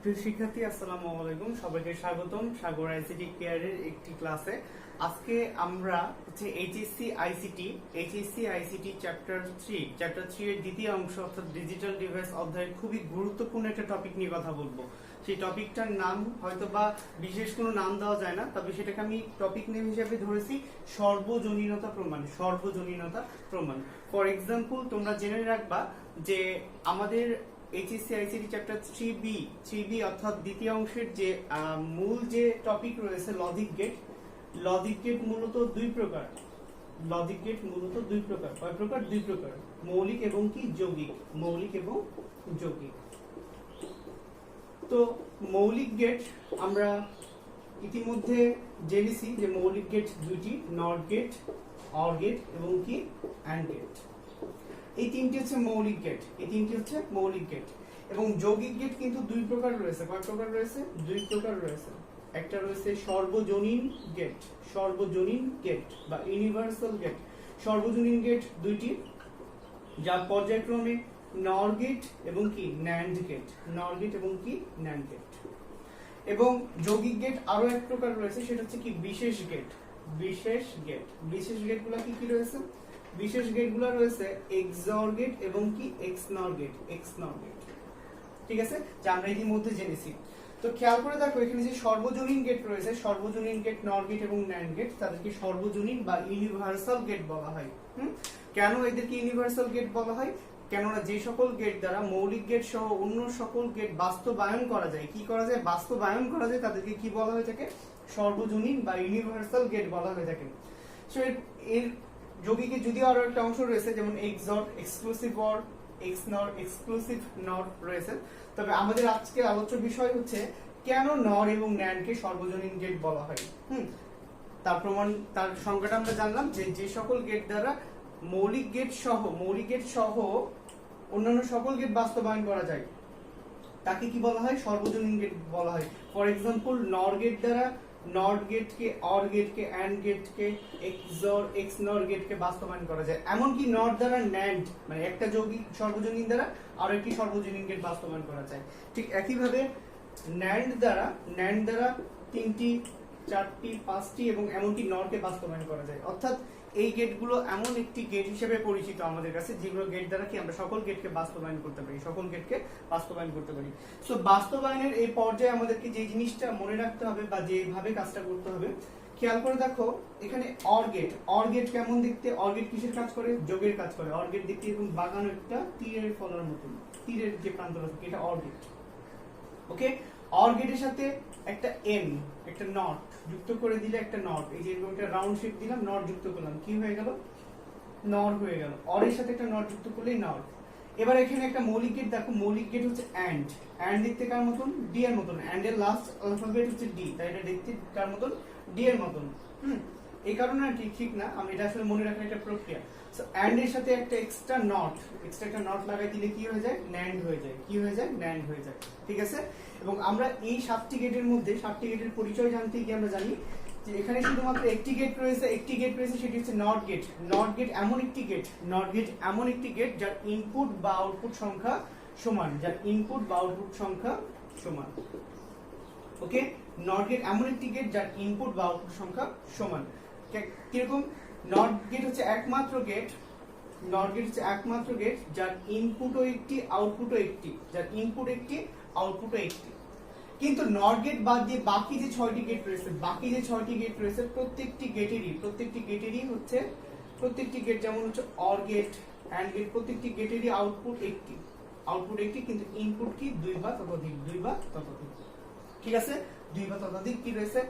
প্রিয় শিক্ষার্থী, আসসালামু আলাইকুম। সবাইকে স্বাগতম সাগর আইসিটি কেয়ারের একটি ক্লাসে। আজকে আমরা হচ্ছে এইচএসসি আইসিটি চ্যাপ্টার 3 এর দ্বিতীয় অংশ অর্থাৎ ডিজিটাল ডিভাইস অধ্যায়ের খুবই গুরুত্বপূর্ণ একটা টপিক নিয়ে কথা বলবো। সেই টপিকটার নাম হয়তো বা বিশেষ কোনো নাম দেওয়া যায় না, তবে সেটাকে আমি টপিক নেম হিসেবে ধরেছি সর্বজনীনতা প্রমাণ। ফর এক্সাম্পল, তোমরা জেনে রাখবা যে আমাদের এইচএসসি আইসিটি চ্যাপ্টার 3B অর্থাৎ দ্বিতীয় অংশের যে মূল যে টপিক রয়েছে লজিক গেট মূলত দুই প্রকার। কয় প্রকার? দুই প্রকার, মৌলিক এবং কি যৌগিক। তো মৌলিক গেট আমরা ইতিমধ্যে জেনেছি যে মৌলিক গেট দুইটি, নট গেট, অর গেট এবং কি অ্যান্ড গেট। এই তিনটি হচ্ছে মৌলিক গেট। এবং যৌগিক গেট কিন্তু দুই প্রকার রয়েছে। কয় প্রকার রয়েছে? দুই প্রকার রয়েছে। একটা রয়েছে সর্বজনীন গেট বা ইউনিভার্সাল গেট। সর্বজনীন গেট দুইটি, যা পর্যায়ক্রমে নর গেট এবং কি ন্যান্ড গেট। এবং যৌগিক গেট আরো এক প্রকার রয়েছে, সেটা হচ্ছে কি বিশেষ গেট। বিশেষ গেটগুলো কি কি রয়েছে? বিশেষ গেটগুলো রয়েছে এক্সঅর গেট এবং কি এক্সনর গেট। ঠিক আছে, যা আমরা ইতিমধ্যে জেনেছি। তো খেয়াল করে দেখো, এখানে যে সর্বজনীন গেট রয়েছে, সর্বজনীন গেট, নর গেট এবং ন্যান্ড গেট, তাদেরকে সর্বজনীন বা ইউনিভার্সাল গেট বলা হয়। কেন এদেরকে ইউনিভার্সাল গেট বলা হয়? কেননা যে সকল গেট দ্বারা মৌলিক গেট সহ অন্য সকল গেট বাস্তবায়ন করা যায়, তাদেরকে কি বলা হয়ে থাকে? সর্বজনীন বা ইউনিভার্সাল গেট বলা হয়ে থাকে। সো এর যৌগিকে যদিও আরো একটা অংশ রয়েছে, যেমন এক্সঅর, এক্সক্লুসিভ অর, এক্সনর, এক্সক্লুসিভ নর রয়েছে। তবে আমাদের আজকে আলোচ্য বিষয় হচ্ছে কেন নর এবং ন্যান্ড কে সর্বজনীন গেট বলা হয়। তার সংজ্ঞাটা আমরা জানলাম যে সকল গেট দ্বারা মৌলিক গেট সহ অন্যান্য সকল গেট বাস্তবায়ন করা যায়, তাকে কি বলা হয়? সর্বজনীন গেট বলা হয়। ফর এক্সাম্পল, নর গেট দ্বারা নট গেটকে, অর গেটকে, অ্যান্ড গেটকে, এক্সঅর, এক্সনর গেটকে বাস্তবায়ন করা যায়। এমনকি নট দ্বারা ন্যান্ড মানে একটা যৌগিক সর্বজনীন দ্বারা আরো একটি সর্বজনীন গেট বাস্তবায়ন করা যায়। ঠিক একইভাবে ন্যান্ড দ্বারা তিনটি, চারটি, পাঁচটি এবং এমনকি নটকে বাস্তবায়ন করা যায়। অর্থাৎ এই গেটগুলো এমন একটি গেট হিসেবে পরিচিত আমাদের কাছে, যেগুলো গেট দ্বারা কি আমরা সকল গেটকে বাস্তবায়ন করতে পারি। সো বাস্তবায়নের এই পর্যায়ে আমাদেরকে যে জিনিসটা মনে রাখতে হবে বা যেভাবে কাজটা করতে হবে, খেয়াল করে দেখো এখানে অর গেট কেমন দেখতে? অর গেট কিসের কাজ করে? যোগের কাজ করে। অর গেট দেখতে এরকম বাগানো একটা তীরের ফলার মতন, তীরের যে প্রান্তটা থাকে, এটা অর গেট। ওকে, অর গেটের সাথে একটা এন, একটা নট যুক্ত করে দিলে একটা নট, এই যে এরকম একটা রাউন্ড শেপ দিলাম, নট যুক্ত করলাম, কি হয়ে গেল? নর হয়ে গেল। অর এর সাথে একটা নট যুক্ত করলেই নর। এবার এখানে একটা মৌলিক গেট দেখো, মৌলিক গেট হচ্ছে অ্যান্ড দেখতে কার মতন? ডি এর মতন। অ্যান্ড এর লাস্ট অ্যালফাবেট হচ্ছে ডি, তাই এটা দেখতে কার মতন? ডি এর মতন। এই কারণে আর ঠিক না, আমি এটা আসলে মনে রাখার একটা প্রক্রিয়া। সো অ্যান্ড এর সাথে একটা এক্সট্রা একটা নট লাগাই দিলে কি হয়ে যায়? ন্যান্ড হয়ে যায়। ঠিক আছে, এবং আমরা এই 7টি গেটের মধ্যে 7টি গেটের পরিচয় জানতে গিয়ে আমরা জানি যে এখানে শুধুমাত্র একটি গেট রয়েছে, সেটি হচ্ছে নট গেট এমন একটি গেট যার ইনপুট বা আউটপুট সংখ্যা সমান। ওকে, নট গেট এমন একটি গেট যার ইনপুট বা আউটপুট সংখ্যা সমান। কিরকম? নট গেট হচ্ছে একমাত্র গেট যার ইনপুটও একটি, আউটপুটও একটি, কিন্তু নট গেট বাদ দিয়ে বাকি যে 6টি গেট রয়েছে, প্রত্যেকটি গেট যেমন হচ্ছে অর গেট, অ্যান্ড গেট, প্রত্যেকটি গেটেরই আউটপুট একটি, কিন্তু ইনপুট কি? দুই বা ততোধিক। ঠিক আছে, দুই বা ততোধিক কি রয়েছে?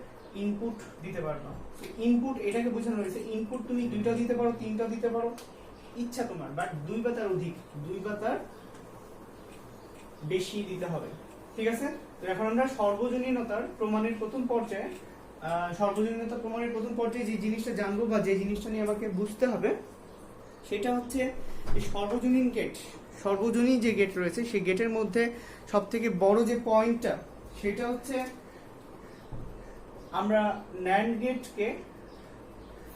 ইনপুট দিতে পারবা। ইনপুট এটাকে বোঝানো হয়েছে, ইনপুট তুমি 2টা দিতে পারো, 3টা দিতে পারো, ইচ্ছা তোমার, বাট 2 বা তার অধিক, 2 বা তার বেশি দিতে হবে। ঠিক আছে, তো এখন আমরা সর্বজনীনতার প্রমাণের প্রথম পর্যায়ে যে জিনিসটা জানবো বা যে জিনিসটা নিয়ে আমাকে বুঝতে হবে, সেটা হচ্ছে এই সর্বজনীন যে গেট রয়েছে, সেই গেটের মধ্যে সবথেকে বড় যে পয়েন্টটা, সেটা হচ্ছে আমরা ন্যান্ড গেটকে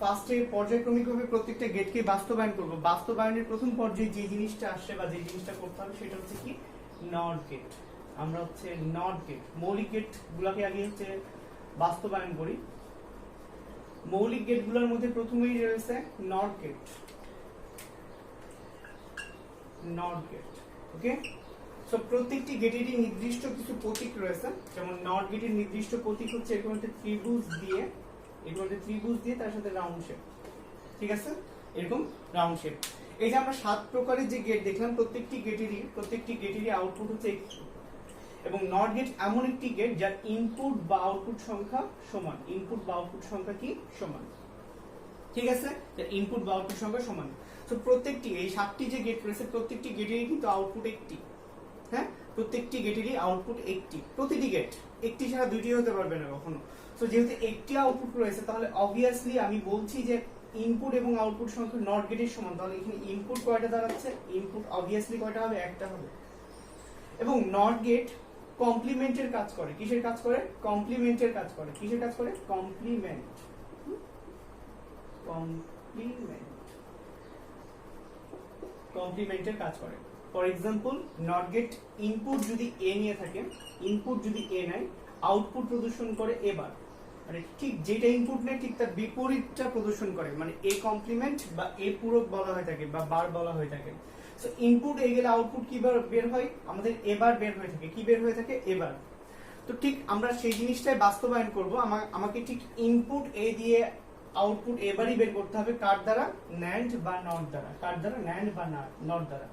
ফার্স্টে পর্যায়ক্রমিকভাবে প্রত্যেকটা গেটকে বাস্তবায়ন করব। বাস্তবায়নের প্রথম পর্যায়ে যে জিনিসটা আসছে বা যে জিনিসটা করতে হবে, সেটা হচ্ছে কি? Not gate. আমরা হচ্ছে নট গেট, মৌলিক গেট গুলাকে আগে হচ্ছে বাস্তবায়ন করি। মৌলিক গেট গুলোর মধ্যে প্রথমেই রয়েছে not gate, not gate. Okay, so প্রত্যেকটি গেটেরই নির্দিষ্ট কিছু প্রতীক রয়েছে। যেমন নট গেটের নির্দিষ্ট প্রতীক হচ্ছে এরকম একটা ত্রিভুজ দিয়ে, এরকম একটা ত্রিভুজ দিয়ে তার সাথে রাউন্ড শেপ। ঠিক আছে, এরকম রাউন্ড শেপ। এই যে আমরা 7 প্রকারের যে গেট দেখলাম, প্রত্যেকটি গেটেরই আউটপুট হচ্ছে একটি। এবং নট গেট এমন একটি গেট যার ইনপুট বা আউটপুট সংখ্যা সমান। ইনপুট বা আউটপুট সংখ্যা কি সমান? ঠিক আছে, ইনপুট বা আউটপুট সংখ্যা সমান। তো প্রত্যেকটি এই 7টি যে গেট রয়েছে প্রত্যেকটি গেটেরই কিন্তু আউটপুট একটি। হ্যাঁ, প্রত্যেকটি গেটেরই আউটপুট একটি। প্রতিটি গেট একটি ছাড়া দুইটি হতে পারবে না কখনো। তো যেহেতু একটি আউটপুট রয়েছে তাহলে অবভিয়াসলি আমি বলছি যে ইনপুট এবং আউটপুট সংখ্যা নট গেটের সমান। তাহলে এখানে ইনপুট কয়টা দাঁড়াচ্ছে? ইনপুট অবভিয়াসলি কয়টা হবে? একটা হবে। এবং নট গেট কমপ্লিমেন্টের কাজ করে। কিসের কাজ করে? কমপ্লিমেন্টের কাজ করে। কিসের কাজ করে? কমপ্লিমেন্ট, কমপ্লিমেন্টের কাজ করে। For example, not gate input যদি এ নিয়ে থাকে, ইনপুট যদি এ নেয়, আউটপুট প্রদর্শন করে এ বার। মানে ঠিক যেটা ইনপুট নেয় ঠিক তার বিপরীতটা প্রদর্শন করে, মানে এ কমপ্লিমেন্ট বা এ পূরক বলা হয়ে থাকে বা বার বলা হয়ে থাকে। সো ইনপুট এ গেলে আউটপুট কি বের হয়? আমাদের এবার বের হয়ে থাকে। কি বের হয়ে থাকে? এবার। তো ঠিক আমরা সেই জিনিসটাই বাস্তবায়ন করব। আমাকে ঠিক ইনপুট এ দিয়ে আউটপুট এবারই বের করতে হবে। কার দ্বারা? ন্যান্ড বা নট দ্বারা। কার দ্বারা? ন্যান্ড বা নট দ্বারা।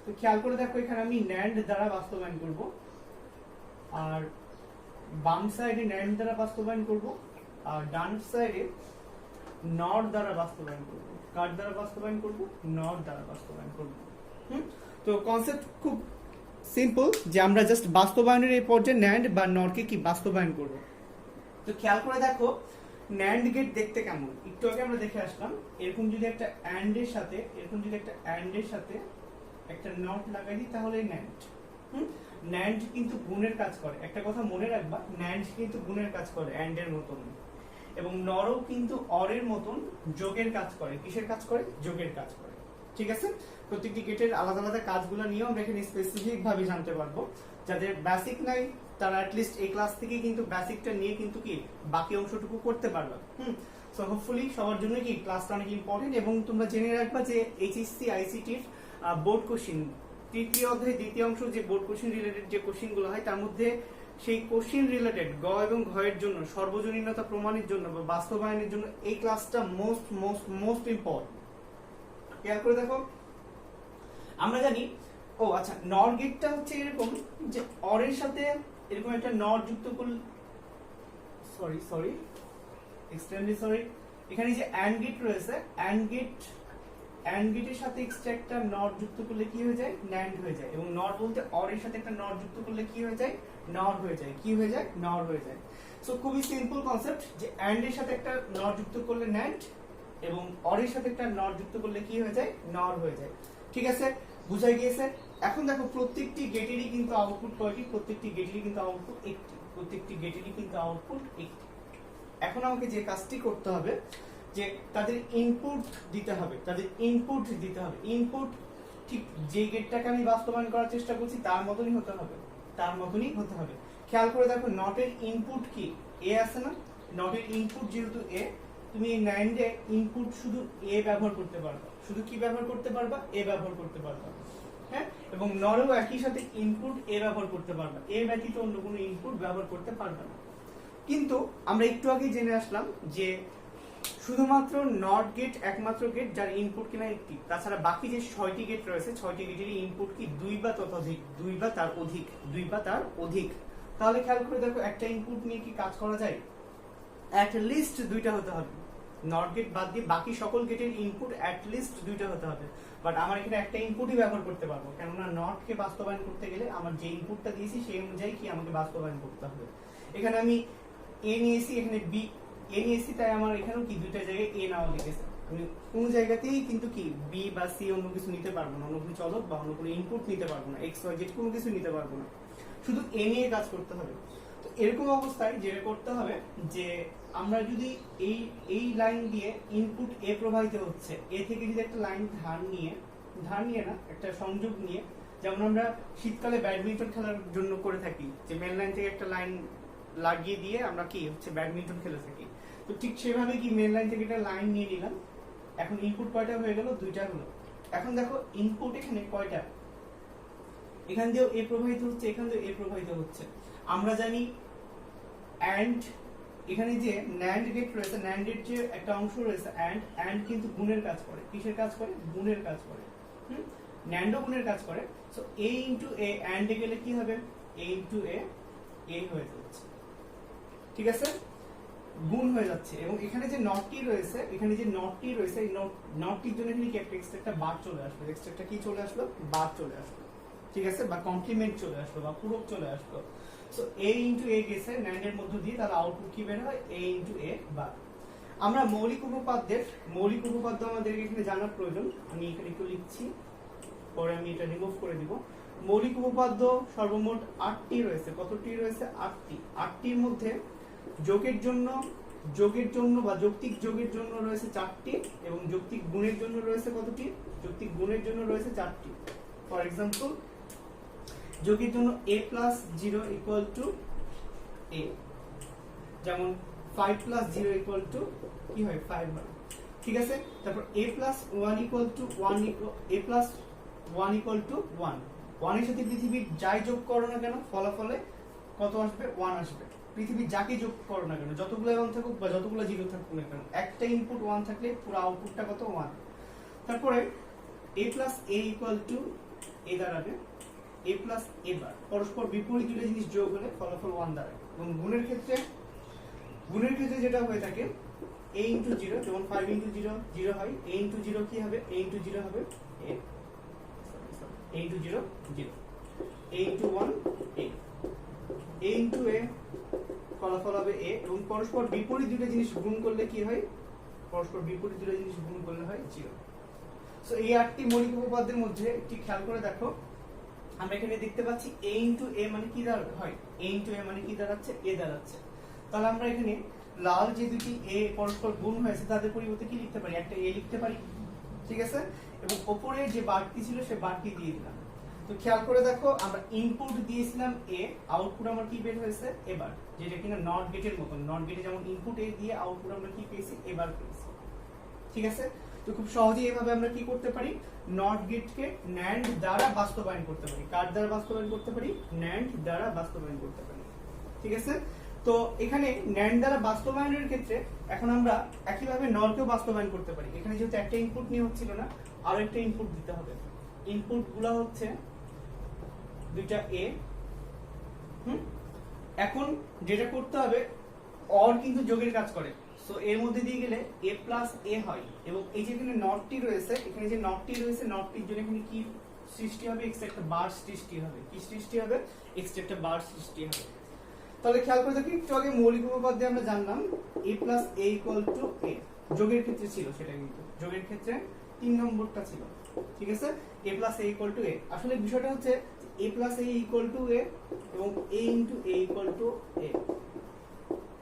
তো খেয়াল করে দেখো, এখানে আমি ন্যান্ড দ্বারা বাস্তবায়ন করব, আর বাম সাইডে ন্যান্ড দ্বারা বাস্তবায়ন করব, আর ডান সাইডে নট দ্বারা বাস্তবায়ন করব। কার দ্বারা বাস্তবায়ন করব? নট দ্বারা বাস্তবায়ন করব। তো কনসেপ্ট খুব সিম্পল, যে আমরা জাস্ট বাস্তবায়নের এই পর্যায়ে ন্যান্ড বা নটকে কি বাস্তবায়ন করব। তো খেয়াল করে দেখো ন্যান্ড গেট দেখতে কেমন। একটু আগে আমরা দেখে আসলাম, এরকম যদি একটা অ্যান্ড এর সাথে, এরকম যদি একটা অ্যান্ড এর সাথে একটা নট লাগাই দিই তাহলে ন্যান্ড। ন্যান্ড কিন্তু গুণের কাজ করে। একটা কথা মনে রাখবা, ন্যান্ড কিন্তু গুণের কাজ করে অ্যান্ড এর মতন, এবং নরও কিন্তু অরের মতন যোগের কাজ করে। কিসের কাজ করে? যোগের কাজ করে। ঠিক আছে, প্রত্যেকটি গেটের আলাদা আলাদা কাজগুলো নিয়ে আমরা এখানে স্পেসিফিক ভাবে জানতে পারবো। যাদের বেসিক নাই তারা অ্যাটলিস্ট এই ক্লাস থেকে কিন্তু বেসিকটা নিয়ে কিন্তু কি বাকি অংশটুকু করতে পারবে। সো হোপফুলি সবার জন্য কি ক্লাসটা অনেক ইম্পর্টেন্ট। এবং তোমরা জেনে রাখবা যে এইচএসসি আইসিটির বোর্ড কোশ্চিন, তৃতীয় অধ্যায় দ্বিতীয় অংশ যে বোর্ড কোশ্চিন রিলেটেড যে কোশ্চিনগুলো হয় তার মধ্যে সেই কোশ্চিন রিলেটেড গ এবং ঘ এর জন্য, সর্বজনীনতা প্রমাণের জন্য বা বাস্তবায়নের জন্য এই ক্লাসটা মোস্ট মোস্ট মোস্ট ইম্পর্টেন্ট। খেয়াল করে দেখো, আমরা জানি, ও আচ্ছা, নট গেটটা হচ্ছে এরকম যে অরের সাথে এরকম একটা নট যুক্ত করলে, সরি এক্সট্রিমলি সরি, এখানে যে অ্যান্ড গেট রয়েছে, অ্যান্ড গেটের সাথে এক্সট্রা একটা নট যুক্ত করলে কি হয়ে যায়? ন্যান্ড হয়ে যায়। এবং নট বলতে অরের সাথে একটা নট যুক্ত করলে কি হয়ে যায়? নট হয়ে যায়। কি হয়ে যায়? নট হয়ে যায়। সো খুবই সিম্পল কনসেপ্ট, যে অ্যান্ড এর সাথে একটা নট যুক্ত করলে ন্যান্ড, এবং অরের সাথে একটা নট যুক্ত করলে কি হয়ে যায়? নট হয়ে যায়। ঠিক আছে, বুঝাই গিয়েছে। এখন দেখো প্রত্যেকটি গেটেরই কিন্তু আউটপুট কয়টি? প্রত্যেকটি গেটেরই কিন্তু আউটপুট একটি। প্রত্যেকটি গেটেরই কিন্তু আউটপুট একটি। এখন আমাকে যে কাজটি করতে হবে যে তাদের ইনপুট দিতে হবে, তাদের ইনপুট দিতে হবে। ইনপুট ঠিক যে গেটটাকে আমি বাস্তবায়ন করার চেষ্টা করছি তার মতনই হতে হবে, তার মতনই হতে হবে। খেয়াল করে দেখো নটের ইনপুট কি? এ আছে না? নটের ইনপুট যেহেতু এ, তুমি এই ন্যান্ডে ইনপুট শুধু এ ব্যবহার করতে পারবা। শুধু কি ব্যবহার করতে পারবা? এ ব্যবহার করতে পারবা। হ্যাঁ, এবং নরেও একই সাথে ইনপুট এ ব্যবহার করতে পারবা। এ ব্যতীত অন্য কোনো ইনপুট ব্যবহার করতে পারবা না। কিন্তু আমরা একটু আগে জেনে আসলাম যে শুধুমাত্র নট গেট একমাত্র গেট যার ইনপুট কিনা একটি। তাছাড়া বাকি যে 6টি গেট রয়েছে 6টি গেটেরই ইনপুট কি 2 বা ততোধিক, 2 বা তার অধিক, 2 বা তার অধিক। তাহলে খেয়াল করে দেখো একটা ইনপুট নিয়ে কি কাজ করা যায়? অ্যাট লিস্ট 2টা হতে হবে। নট গেট বাদ দিয়ে বাকি সকল গেটের ইনপুট অ্যাট লিস্ট 2টা হতে হবে। বাট আমার এখানে একটা ইনপুটই ব্যবহার করতে পারবো, কেননা নটকে বাস্তবায়ন করতে গেলে আমার যে ইনপুটটা দিয়েছি সেই অনুযায়ী কি আমাকে বাস্তবায়ন করতে হবে। এখানে আমি এ নিয়েছি, এখানে বি এ নিয়েছি, তাই আমার এখানেও কি 2টা জায়গায় এ নাও লিখেছে। আমি কোনো জায়গাতেই কিন্তু কি বি বা সি অন্য কিছু নিতে পারবো না, অন্য কোনো চলক বা অন্য কোনো ইনপুট নিতে পারবো না, এক্স ওয়াই জেড কোনো কিছু নিতে পারবো না, শুধু এ নিয়ে কাজ করতে হবে। তো এরকম অবস্থায় যেটা করতে হবে যে আমরা যদি এই লাইন দিয়ে ইনপুট এ প্রবাহিত হচ্ছে, এ থেকে যদি একটা লাইন ধার নিয়ে না একটা সংযোগ নিয়ে যেমন আমরা শীতকালে ব্যাডমিন্টন খেলার জন্য করে থাকি, যে মেন লাইন থেকে একটা লাইন লাগিয়ে দিয়ে আমরা কি হচ্ছে ব্যাডমিন্টন খেলে থাকি। তো ঠিক সেভাবে কি মেন লাইন থেকে একটা লাইন নিয়ে নিলাম। এখন ইনপুট কয়টা হয়ে গেল? দুইটা হলো। এখন দেখো ইনপুট এখানে কয়টা, এখান দিয়েও এ প্রবাহিত হচ্ছে, এখান দিয়েও এ প্রবাহিত হচ্ছে। আমরা জানি অ্যান্ড এখানে যে ন্যান্ড গেট রয়েছে, ন্যান্ডের যে একটা অংশ রয়েছে অ্যান্ড কিন্তু গুণের কাজ করে। কিসের কাজ করে? গুণের কাজ করে। ন্যান্ডও গুণের কাজ করে। So a into a and A গেলে কি হবে? a ইনটু a হয়ে যাচ্ছে, ঠিক আছে, গুণ হয়ে যাচ্ছে। এবং এখানে যে নটটি রয়েছে, এখানে যে নটটি রয়েছে, এই নটটির জন্য এখানে কি একটা এক্সট্রা একটা বার চলে আসলো, এক্সট্রা একটা কি চলে আসলো? বার চলে আসলো, ঠিক আছে, বা কমপ্লিমেন্ট চলে আসলো, বা পূরক চলে আসলো। সো a ইনটু a গেছে ন্যান্ডের মধ্য দিয়ে, তাহলে আউটপুট কি বের হয়? a ইনটু a বার। আমরা মৌলিক উপপাদ্য আমাদের এখানে জানার প্রয়োজন। আমি এখানে একটু লিখছি, পরে আমি এটা রিমুভ করে দিব। মৌলিক উপপাদ্য সর্বমোট 8টি রয়েছে। কতটি রয়েছে? 8টি। 8টির মধ্যে যোগের জন্য বা যৌক্তিক যোগের জন্য রয়েছে 4টি, এবং যৌক্তিক গুণের জন্য রয়েছে কতটি? যৌক্তিক গুণের জন্য রয়েছে 4টি। ফর এক্সাম্পল, যোগের জন্য a plus 0 equal to a, যেমন 5 প্লাস 0 ইকুয়াল টু কি হয়? 5 হয়, ঠিক আছে। তারপর a plus 1 equal to 1, a plus 1 equal to 1। 1 এর সাথে পৃথিবীর যাই যোগ করো না কেন, ফলাফলে কত আসবে? 1 আসবে। পৃথিবীর যাকে যোগ করো না কেন, যতগুলো 1 থাকুক বা যতগুলো 0 থাকুক না কেন, একটা ইনপুট 1 থাকলে পুরো আউটপুটটা কত? 1। তারপরে a plus a equal to a দাঁড়াবে, a প্লাস a বার। পরস্পর বিপরীত দুটো জিনিস যোগ হলে ফলাফল 1 দাঁড়ায়। এবং গুণের ক্ষেত্রে যেটা হয়ে থাকে a ইনটু 0, যেমন 5 ইনটু 0 0 হয়, a ইনটু 0 কি হবে? a ইনটু 0 হবে a into 0 0, a into 1 a into a, ফলাফল হবে a। এবং পরস্পর বিপরীত দুটো জিনিস গুণ করলে কি হয়? পরস্পর বিপরীত দুটো জিনিস গুণ করলে হয় 0। সো এই 8টি মৌলিক উপপাদ্যের মধ্যে একটি খেয়াল করে দেখো, আমরা এখানে দেখতে পাচ্ছি a ইনটু a মানে কি হয়? a ইনটু a মানে কি দাঁড়াচ্ছে? a দাঁড়াচ্ছে। তাহলে আমরা এখানে লাল যে দুটি a পরস্পর গুণ হয়েছে তাদের পরিবর্তে কি লিখতে পারি? একটা a লিখতে পারি, ঠিক আছে। এবং উপরে যে বারটি ছিল সে বারটি দিয়ে দিলাম। তো খেয়াল করে দেখো, আমরা ইনপুট দিয়েছিলাম a, আউটপুট আমার কি বের হয়েছে? এবার, যেটা কিনা নট গেটের মতন। নট গেটে যেমন ইনপুট a দিয়ে আউটপুট আমরা কি পেয়েছি? এবার পেয়েছি, ঠিক আছে। তো খুব সহজেই এভাবে আমরা কি করতে পারি? নট গেটকে ন্যান্ড দ্বারা বাস্তবায়ন করতে পারি। কার দ্বারা বাস্তবায়ন করতে পারি? ন্যান্ড দ্বারা বাস্তবায়ন করতে পারি, ঠিক আছে। তো এখানে ন্যান্ড দ্বারা বাস্তবায়নের ক্ষেত্রে এখন আমরা একইভাবে নরকেও বাস্তবায়ন করতে পারি। এখানে যেহেতু একটা ইনপুট নিয়ে হচ্ছিল না, আরো একটা ইনপুট দিতে হবে। ইনপুট গুলা হচ্ছে দুইটা a। এখন যেটা করতে হবে, অর কিন্তু যোগের কাজ করে। সো এর মধ্যে দিয়ে গেলে a প্লাস a হয়। এবং এই যে এখানে নটটি রয়েছে, এখানে যে নটটি রয়েছে, নটটির জন্য এখানে কি সৃষ্টি হবে? এক্সট্রা একটা বার সৃষ্টি হবে। কি সৃষ্টি হবে? এক্সট্রা একটা বার সৃষ্টি হবে। তাহলে খেয়াল করে দেখি, একটু আগে মৌলিক উপপাদ্যে আমরা জানলাম a plus a equal to a, যোগের ক্ষেত্রে ছিল সেটা, কিন্তু যোগের ক্ষেত্রে 3 নম্বরটা ছিল, ঠিক আছে। a plus a equal to a, আসলে বিষয়টা হচ্ছে a plus a equal to a এবং a into a equal to a।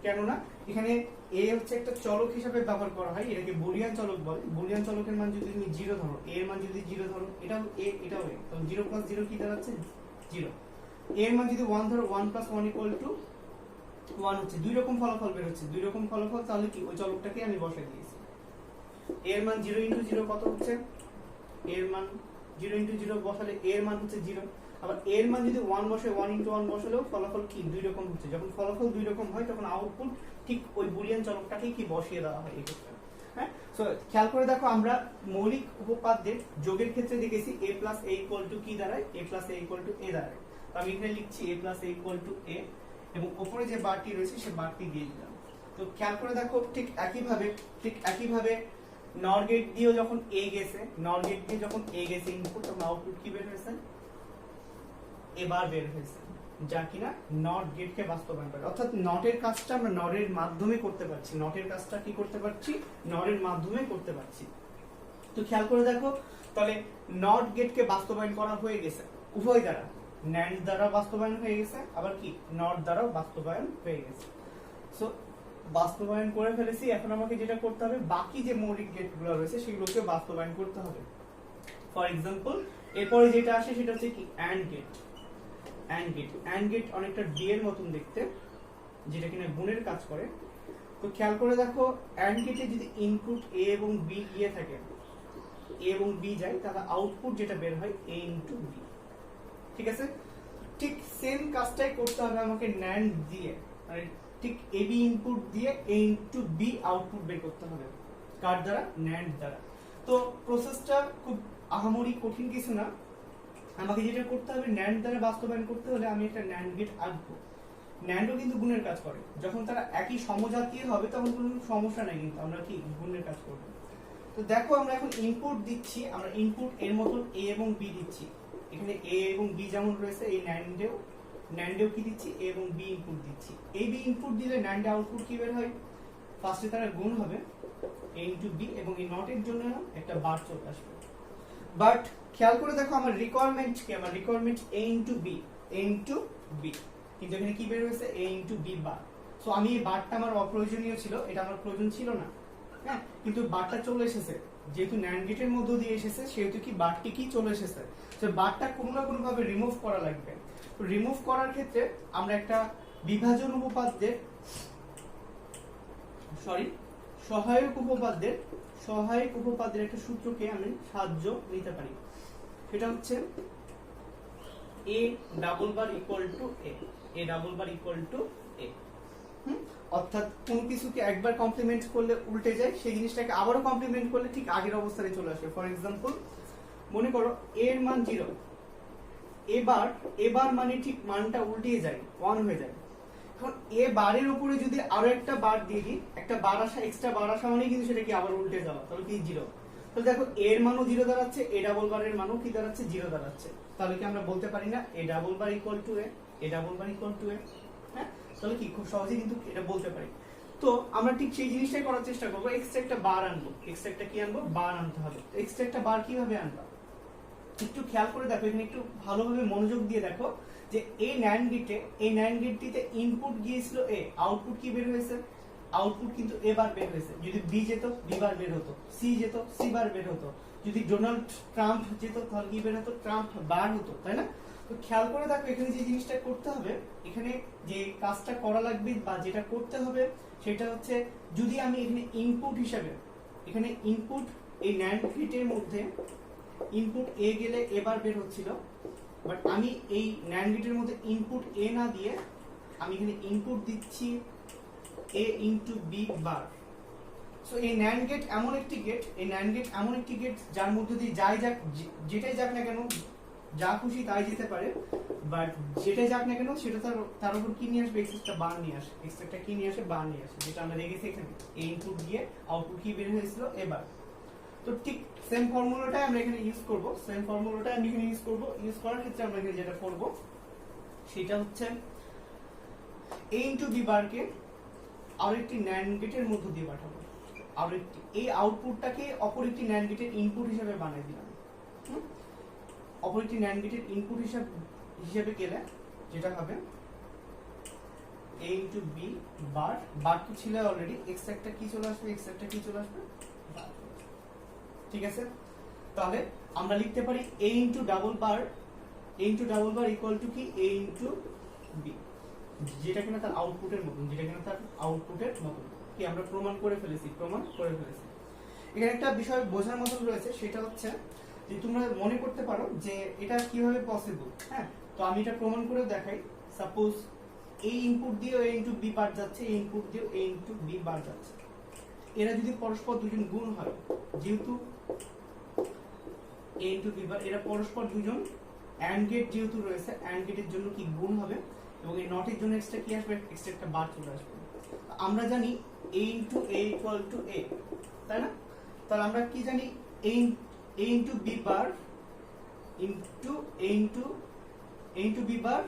কেননা এখানে a হচ্ছে একটা চলক হিসেবে ব্যবহার করা হয়, এটাকে বুলিয়ান চলক বলে। বুলিয়ান চলকের মান যদি তুমি 0 ধরো, a এর মান যদি 0 ধরো, এটাও a এটাও a, তখন 0 প্লাস 0 কি দাঁড়াচ্ছে? 0। a এর মান যদি 1 ধরো, 1 প্লাস 1 ইকুয়াল টু 1 হচ্ছে। দুই রকম ফলাফল বের হচ্ছে, দুই রকম ফলাফল। তাহলে কি ওই চলকটাকে আমি বসাই দিয়েছি। a এর মান 0 ইনটু 0 কত হচ্ছে? a এর মান 0 ইনটু 0 বসালে a এর মান হচ্ছে 0। আবার a এর মান যদি 1 বসে, 1 ইনটু 1 বসালেও ফলাফল কি দুই রকম হচ্ছে। যখন ফলাফল দুই রকম হয় তখন আউটপুট ঠিক ওই বুলিয়ান চলকটাকে কি বসিয়ে দেওয়া হয় এই ক্ষেত্রে। হ্যাঁ, সো খেয়াল করে দেখো, আমরা মৌলিক উপপাদ্যের যোগের ক্ষেত্রে দেখেছি a plus a equal two কি দাঁড়ায়? a plus a equal to a দাঁড়ায়। তো আমি এখানে লিখছি a plus a equal to a, এবং উপরে যে বারটি রয়েছে সে বারটি দিয়ে দিলাম। তো খেয়াল করে দেখো, ঠিক একইভাবে নর গেট দিয়েও যখন a গেছে, নর গেট দিয়ে যখন a গেছে ইনপুট, তখন আউটপুট কি বের হয়েছে? এবার বের হয়েছে, যা কিনা নট গেটকে বাস্তবায়ন করে। অর্থাৎ নটের কাজটা আমরা নরের মাধ্যমে করতে পারছি। নটের কাজটা কি করতে পারছি? নরের মাধ্যমে করতে পারছি। তো খেয়াল করে দেখো, তাহলে নট গেটকে বাস্তবায়ন করা হয়ে গেছে উভয় দ্বারা। ন্যান্ড দ্বারা বাস্তবায়ন হয়ে গেছে, আবার কি নট দ্বারাও বাস্তবায়ন হয়ে গেছে। সো বাস্তবায়ন করে ফেলেছি। এখন আমাকে যেটা করতে হবে, বাকি যে মৌলিক গেটগুলো রয়েছে সেগুলোকে বাস্তবায়ন করতে হবে। ফর এক্সাম্পল, এরপরে যেটা আসে সেটা হচ্ছে কি অ্যান্ড গেট। অ্যান্ড গেট অনেকটা ডি এর মতন দেখতে, যেটা কিনা গুণের কাজ করে। তো খেয়াল করে দেখো, অ্যান্ড গেটে যদি ইনপুট এ এবং বি গিয়ে থাকে, এ এবং বি যায়, তাহলে আউটপুট যেটা বের হয় এ ইনটু বি। ঠিক আছে, ঠিক সেম কাজটাই করতে হবে আমাকে ন্যান্ড দিয়ে, মানে ঠিক এ বি ইনপুট দিয়ে এ ইনটু বি আউটপুট বের করতে হবে। কার দ্বারা? ন্যান্ড দ্বারা। তো প্রসেসটা খুব আহামরি কঠিন কিছু না। আমাকে যেটা করতে হবে, ন্যান্ড দ্বারা বাস্তবায়ন করতে হলে আমি একটা ন্যান্ড গেট আঁকবো। ন্যান্ডও কিন্তু গুণের কাজ করে, যখন তারা একই সমজাতীয় হবে তখন কোনো সমস্যা নেই, কিন্তু আমরা কি গুণের কাজ করবো। তো দেখো আমরা এখন ইনপুট দিচ্ছি, আমরা ইনপুট এর মতন এ এবং বি দিচ্ছি। এখানে এ এবং বি যেমন রয়েছে, এই ন্যান্ডেও কি দিচ্ছি, এ এবং বি ইনপুট দিচ্ছি। এ বি ইনপুট দিলে ন্যান্ডে আউটপুট কি বের হয়? ফার্স্টে তারা গুণ হবে এ ইনটু বি, এবং এই নটের জন্য একটা বার চলে আসবে। বাট খেয়াল করে দেখো আমার রিকোয়ারমেন্ট কি, আমার রিকোয়ারমেন্ট এ ইনটু বি, এ ইনটু বি, কিন্তু এখানে কি বের হয়েছে? এ ইনটু বি বার। সো আমি এই বারটা আমার অপ্রয়োজনীয় ছিল, এটা আমার প্রয়োজন ছিল না, হ্যাঁ, কিন্তু বারটা চলে এসেছে, যেহেতু ন্যান্ড গেটের মধ্য দিয়ে এসেছে, সেহেতু কি বারটি কি চলে এসেছে। তো বারটা কোনো না কোনো ভাবে রিমুভ করা লাগবে। তো রিমুভ করার ক্ষেত্রে আমরা একটা বিভাজন উপপাদ্যের সহায়ক উপপাদ্যের একটা সূত্রকে আমি সাহায্য নিতে পারি। সেটা হচ্ছে a double bar equal to a, অর্থাৎ কোন কিছুকে একবার কমপ্লিমেন্ট করলে উল্টে যায়, সেই জিনিসটাকে আবারও কমপ্লিমেন্ট করলে ঠিক আগের অবস্থানে চলে আসে। ফর এক্সাম্পল, মনে করো a এর মান 0, এবার মানে ঠিক মানটা উল্টিয়ে যায়, 1 হয়ে যায়। এখন এ বারের উপরে যদি আরো একটা বার দিয়ে দিই, একটা বার আসা, এক্সট্রা বার আসা মানে কিন্তু সেটা কি আবার উল্টে যাওয়া, তাহলে কি 0। তাহলে দেখো এর মানও 0 দাঁড়াচ্ছে, এ ডাবল বারের মানও কি দাঁড়াচ্ছে? 0 দাঁড়াচ্ছে। তাহলে কি আমরা বলতে পারি না A double bar equal to A, হ্যাঁ? তাহলে কি খুব সহজেই কিন্তু এটা বলতে পারি। তো আমরা ঠিক সেই জিনিসটাই করার চেষ্টা করবো, এক্সট্রা একটা বার আনবো, বার আনতে হবে। এক্সট্রা একটা বার কিভাবে আনবা? একটু খেয়াল করে দেখো, এখানে একটু ভালোভাবে মনোযোগ দিয়ে দেখো যে এই ন্যান্ড গেটটিতে ইনপুট গিয়েছিল এ, আউটপুট কি বের হয়েছে? আউটপুট কিন্তু এ বার বের হয়েছে। যদি বি যেত, বি বার বের হতো, সি যেত, সি বার বের হতো, যদি ডোনাল্ড ট্রাম্প যেত, তাহলে কি বের হতো? ট্রাম্প বার হতো, তাই না? তো খেয়াল করে দেখো, এখানে যে জিনিসটা করতে হবে, এখানে যে কাজটা করা লাগবে বা যেটা করতে হবে, সেটা হচ্ছে যদি আমি এখানে ইনপুট হিসাবে, এখানে ইনপুট এই ন্যান্ড গেটের মধ্যে ইনপুট এ গেলে এবার বের হচ্ছিল, বাট আমি এই ন্যান্ড গেটের মধ্যে ইনপুট এ না দিয়ে আমি এখানে ইনপুট দিচ্ছি এ ইনটু বি বার। সো এই ন্যান্ড গেট এমন একটি গেট যার মধ্যে দিয়ে যেটাই যাক না কেন, যা খুশি তাই যেতে পারে, বাট যেটাই যাক না কেন সেটা তার উপর কি নিয়ে আসবে? এক্সট্রা বার নিয়ে আসে, বার নিয়ে আসে, যেটা আমরা দেখেছি এখানে এই ইনপুট দিয়ে আউটপুট কি বের হয়েছিল? এবার। তো ঠিক সেম ফর্মুলাটাই আমরা এখানে ইউজ করব, ইউজ করার ক্ষেত্রে আমরা এখানে যেটা করব সেটা হচ্ছে a ইনটু বি বারকে আরেকটি ন্যান্ড গেটের মধ্য দিয়ে পাঠাবো, এই আউটপুটটাকে অপর একটি ন্যান্ড গেটের ইনপুট হিসেবে বানিয়ে দিলাম। অপর একটি ন্যান্ড গেটের ইনপুট হিসেবে গেলে যেটা হবে a ইনটু বি বার তো ছিল অলরেডি, এক্স একটা কি চলে আসবে? ঠিক আছে, তাহলে আমরা লিখতে পারি a into double bar equal two কি? a ইনটু বি, যেটা কিনা তার আউটপুটের মতন, কি আমরা প্রমাণ করে ফেলেছি। এখানে একটা বিষয় বোঝার মতন রয়েছে, সেটা হচ্ছে যে তোমরা মনে করতে পারো যে এটা কিভাবে পসিবল, হ্যাঁ? তো আমি এটা প্রমাণ করে দেখাই। সাপোজ এই ইনপুট দিয়ে a ইনটু বি বার যাচ্ছে, এই ইনপুট দিয়ে a ইনটু বি বার যাচ্ছে, এরা যদি পরস্পর দুজন গুণ হয়, যেহেতু a ইনটু বি বার এরা পরস্পর দুজন, অ্যান্ড গেট যেহেতু রয়েছে, অ্যান্ড গেটের জন্য কি গুণ হবে, এবং এই নটের জন্য এক্সট্রা কি আসবে? এক্সট্রা একটা বার চলে আসবে। আমরা জানি a into a equal to a, তাই না? তাহলে আমরা কি জানি? a into B bar into a into B bar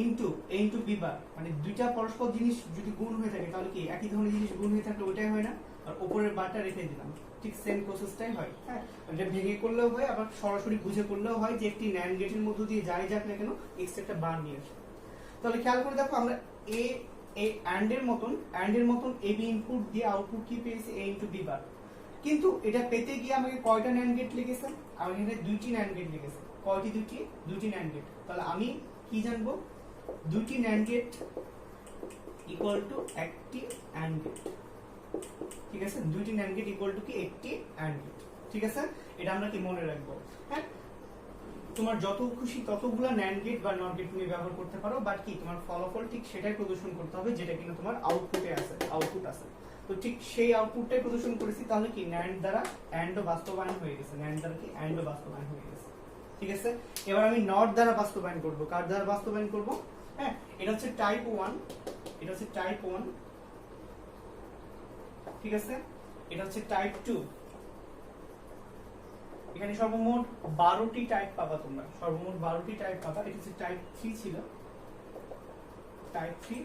into a into B bar, মানে দুইটা পরস্পর জিনিস যদি গুণ হয়ে থাকে, তাহলে কি একই ধরনের জিনিস গুণ হয়ে থাকলে ওইটাই হয় না? আর উপরের বারটা রেখে দিলাম, ঠিক সেম প্রসেসটাই হয়, হ্যাঁ? এটা ভেঙে করলেও হয়, আবার সরাসরি বুঝে করলেও হয়, যে একটি ন্যান্ড গেটের মধ্য দিয়ে যাই যাক না কেন এক্সট্রা একটা বার নিয়ে আসে। তাহলে খেয়াল করে দেখো, আমরা অ্যান্ড এর মতন এ বি ইনপুট দিয়ে আউটপুট কি পেয়েছি? a into B bar. কিন্তু এটা পেতে গিয়ে আমাকে কয়টা ন্যান্ড গেট লেগেছে? আমার এখানে দুইটি ন্যান্ড গেট লেগেছে। কয়টি? দুইটি ন্যান্ড গেট। তাহলে আমি কি জানবো? দুইটি ন্যান্ড গেট ইকুয়াল টু একটি অ্যান্ড গেট। ঠিক আছে, দুইটি ন্যান্ড গেট ইকুয়াল টু কি? একটি অ্যান্ড গেট। ঠিক আছে, এটা আমরা কি মনে রাখবো? হ্যাঁ, তোমার যত খুশি ততগুলা ন্যান্ড গেট বা নট গেট তুমি ব্যবহার করতে পারো, বাট কি তোমার ফলাফল ঠিক সেটাই প্রদর্শন করতে হবে যেটা কিনা তোমার আউটপুটে আছে, আউটপুট আছে। তো ঠিক সেই আউটপুটটাই প্রদর্শন করেছি, তাহলে কি ন্যান্ড দ্বারা অ্যান্ড ও বাস্তবায়ন হয়ে গেছে, ন্যান্ড দ্বারা কি অ্যান্ড ও বাস্তবায়ন হয়ে গেছে। ঠিক আছে, এবার আমি নট দ্বারা বাস্তবায়ন করব। কার দ্বারা বাস্তবায়ন করব? হ্যাঁ, এটা হচ্ছে টাইপ 1, এটা হচ্ছে টাইপ 1। ঠিক আছে, এটা হচ্ছে টাইপ 2। এখানে সর্বমোট 12টি টাইপ পাবা তোমরা, সর্বমোট 12টি টাইপ পাবা। এটা হচ্ছে টাইপ 3 ছিল, টাইপ 3।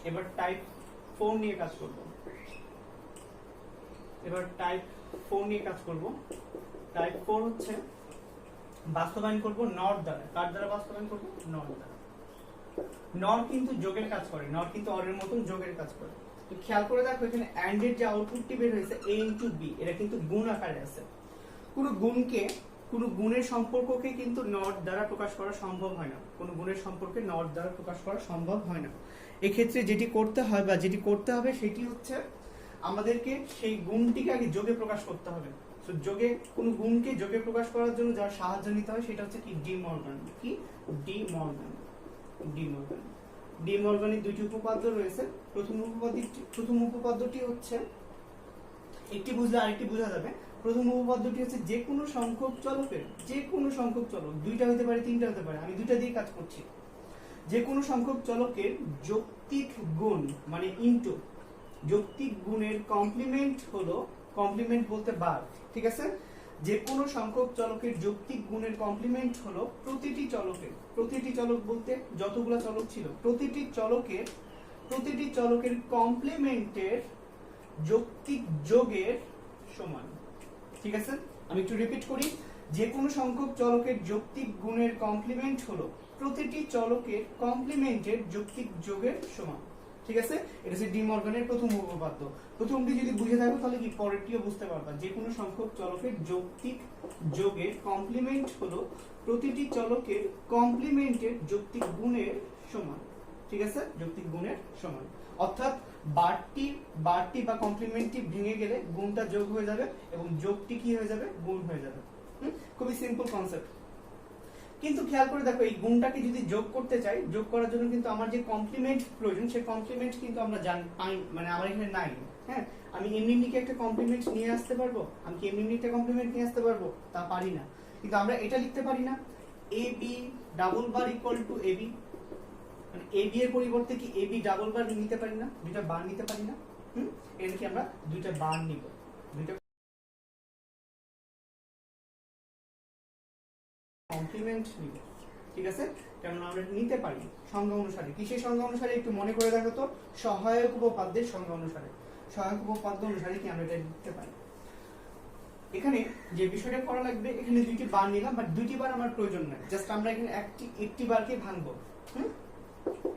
এবার টাইপ 4 নিয়ে কাজ করব। এবার টাইপ 4 নিয়ে কাজ করব। টাইপ 4 হচ্ছে বাস্তবায়ন করব নট দ্বারা। কার দ্বারা বাস্তবায়ন করব? নট দ্বারা। নট কিন্তু যোগের কাজ করে, নট কিন্তু অর এর মতন যোগের কাজ করে। তো খেয়াল করে দেখো এখানে অ্যান্ড এর যে আউটপুটটি বের হয়েছে a ইনটু b, এটা কিন্তু গুণ আকারে আছে। কোনো গুণকে, কোনো গুণের সম্পর্ককে কিন্তু নট দ্বারা প্রকাশ করা সম্ভব হয় না। কোনো গুণের সম্পর্কে নট দ্বারা প্রকাশ করা সম্ভব হয় না। এক্ষেত্রে যেটি করতে হয় বা যেটি করতে হবে সেটি হচ্ছে আমাদেরকে সেই গুণটিকে আগে যোগে প্রকাশ করতে হবে। তো যোগে, কোনো গুণকে যোগে প্রকাশ করার জন্য যার সাহায্য নিতে হয় সেটা হচ্ছে কি? De Morgan. কি? De Morgan. De Morgan. De মর্গানের দুইটি উপপাদ্য রয়েছে। প্রথম উপপাদ্যটি হচ্ছে, একটি বুঝলে আরেকটি বোঝা যাবে। প্রথম উপপাদ্যটি হচ্ছে যে কোনো সংখ্যক চলকের, যে কোনো সংখ্যক চলক, দুইটা হতে পারে, তিনটা হতে পারে, আমি দুইটা দিয়ে কাজ করছি। যে কোনো সংখ্যক চলকের যৌক্তিক গুণ মানে ইনটু, যৌক্তিক গুণের কমপ্লিমেন্ট হলো, কমপ্লিমেন্ট বলতে বার। ঠিক আছে, যে কোনো সংখ্যক চলকের যৌক্তিক গুণের কমপ্লিমেন্ট হলো প্রতিটি চলকের, প্রতিটি চলক বলতে যতগুলো চলক ছিল, প্রতিটি চলকের কমপ্লিমেন্টের যৌক্তিক যোগের সমান। ঠিক আছে, আমি একটু রিপিট করি। যে কোনো সংখ্যক চলকের যৌক্তিক গুণের কমপ্লিমেন্ট হলো প্রতিটি চলকের কমপ্লিমেন্টের যৌক্তিক যোগের সমান। ঠিক আছে, এটা হচ্ছে ডি মর্গানের প্রথম উপপাদ্য। প্রথমটি যদি বুঝে থাকো তাহলে কি পরেরটিও বুঝতে পারবা। যে কোনো সংখ্যক চলকের যৌক্তিক যোগের কমপ্লিমেন্ট হলো প্রতিটি চলকের কমপ্লিমেন্টের যৌক্তিক গুণের সমান। ঠিক আছে, যৌক্তিক গুণের সমান। অর্থাৎ বারটি বা কমপ্লিমেন্টটি ভেঙে গেলে গুণটা যোগ হয়ে যাবে এবং যোগটি কি হয়ে যাবে? গুণ হয়ে যাবে। খুবই সিম্পল কনসেপ্ট। কিন্তু খেয়াল করে দেখো, এই গুণটাকে যদি যোগ করতে চাই, যোগ করার জন্য কিন্তু আমার যে কমপ্লিমেন্ট প্রয়োজন, সেই কমপ্লিমেন্ট কিন্তু আমরা পাই, মানে আমার এখানে নাই। হ্যাঁ, আমি এমনি কি একটা কমপ্লিমেন্ট নিয়ে আসতে পারবো? আমি কি এমনি একটা কমপ্লিমেন্ট নিয়ে আসতে পারবো? তা পারি না। কিন্তু আমরা এটা লিখতে পারি না, A B double bar equal to A B, মানে এ বি এর পরিবর্তে কি এ বি ডাবল বার নিতে পারি না? দুইটা বার নিতে পারি না? এর কি আমরা দুইটা বার নিব, দুইটা কমপ্লিমেন্ট নিব। ঠিক আছে, কেননা আমরা নিতে পারি সংজ্ঞা অনুসারে। কিসের সংজ্ঞা অনুসারে একটু মনে করে দেখো তো? সহায়ক উপপাদ্যের সংজ্ঞা অনুসারে। সহায়ক উপপাদ্য অনুসারে কি আমরা এটা লিখতে পারি। এখানে যে বিষয়টা করা লাগবে, এখানে দুইটি বার নিলাম, বাট দুইটি বার আমার প্রয়োজন নাই। জাস্ট আমরা এখানে একটি বারকে ভাঙবো।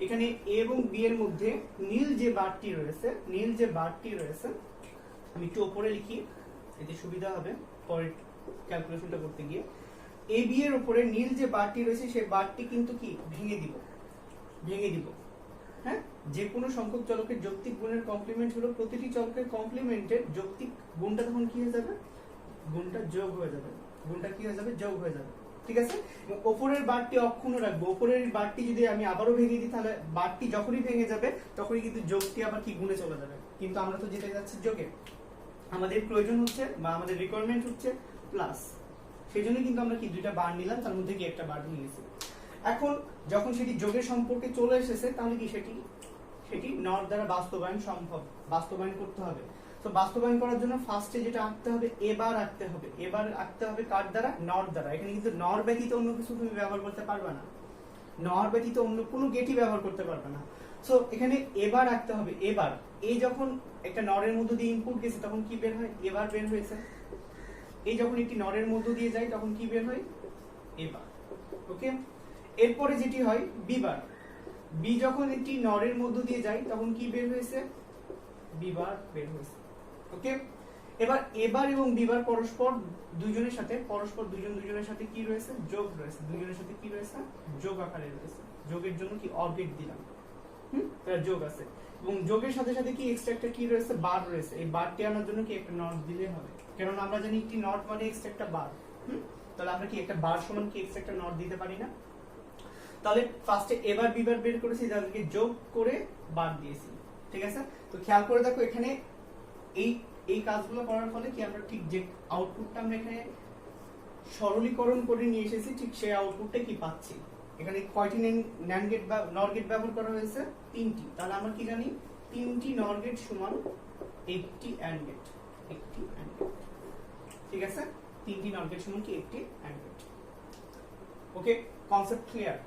এখানে এ এবং বি এর মধ্যে নীল যে বারটি রয়েছে, আমি একটু উপরে লিখি, এতে সুবিধা হবে পরে ক্যালকুলেশনটা করতে গিয়ে। এ বি এর উপরে নীল যে বারটি রয়েছে, সেই বারটি কিন্তু কি ভেঙে দিব। হ্যাঁ, যে কোনো সংখ্যক চলকের যৌক্তিক গুণের কমপ্লিমেন্ট হলো প্রতিটি চলকের কমপ্লিমেন্টের যৌক্তিক গুণটা তখন কি হয়ে যাবে? গুণটা যোগ হয়ে যাবে। গুণটা কি হয়ে যাবে? যোগ হয়ে যাবে। ঠিক আছে, উপরের বারটি অক্ষুণ্ণ রাখবো। উপরের বারটি যদি আমি আবারও ভেঙে দিই, তাহলে বারটি যখনই ভেঙে যাবে তখনই কিন্তু যোগটি আবার কি গুণে চলে যাবে। কিন্তু আমরা তো যেতে যাচ্ছি যোগে, আমাদের প্রয়োজন হচ্ছে বা আমাদের রিকোয়ারমেন্ট হচ্ছে প্লাস। সেই জন্য কিন্তু আমরা কি দুইটা বার নিলাম, তার মধ্যে কি একটা বার ভেঙে গেছে। এখন যখন সেটি যোগের সম্পর্কে চলে এসেছে, তাহলে কি সেটি নট দ্বারা বাস্তবায়ন সম্ভব, বাস্তবায়ন করতে হবে। তো বাস্তবায়ন করার জন্য ফার্স্টে যেটা আঁকতে হবে, এবার আঁকতে হবে। এবার আঁকতে হবে কার দ্বারা? নট দ্বারা। এখানে কিন্তু নর ব্যতীত অন্য কিছু তুমি ব্যবহার করতে পারবে না, নর ব্যতীত অন্য কোনো গেটই ব্যবহার করতে পারবে না। সো এখানে এবার আঁকতে হবে। এবার এই যখন একটা নরের মধ্য দিয়ে ইনপুট গেছে, তখন কি বের হয়? এবার বের হয়েছে। এই যখন একটি নরের মধ্য দিয়ে যায়, তখন কি বের হয়? এবার। ওকে, এরপরে যেটি হয় বিবার। বি যখন একটি নরের মধ্য দিয়ে যায়, তখন কি বের হয়েছে? বিবার বের হয়েছে। ওকে, এবার এবার এবং বিবার পরস্পর দুইজনের সাথে কি রয়েছে, যোগ রয়েছে, দুইজনের সাথে কি রয়েছে, যোগ আকারে রয়েছে। যোগের জন্য কি অর গেট দিলাম, তার যোগ আছে, এবং যোগের সাথে সাথে কি এক্সট্রা একটা কি রয়েছে, বার রয়েছে। এই বারটি আনার জন্য কি একটা নট দিলে হবে, কারণ আমরা জানি একটি নট মানে এক্সট্রা একটা বার। তাহলে আমরা কি একটা বার সমান কি এক্সট্রা একটা নট দিতে পারি না? তাহলে ফার্স্টে এবার বিবার বের করেছি, তাদেরকে যোগ করে বার দিয়েছি, ঠিক আছে। তো খেয়াল করে দেখো এখানে এই কাজগুলো করার ফলে কি আমরা ঠিক যে আউটপুটটা আমরা এখানে সরলীকরণ করে নিয়ে এসেছি, ঠিক সেই আউটপুটটা কি পাচ্ছি। এখানে কয়টি ন্যান্ড গেট বা নর গেট ব্যবহার করা হয়েছে, 3টি। তাহলে আমরা কি জানি 3টি নর গেট সমান একটি অ্যান্ড গেট, একটি অ্যান্ড গেট, ঠিক আছে। 3টি নর গেট সমান কি একটি and gate. Okay, concept clear.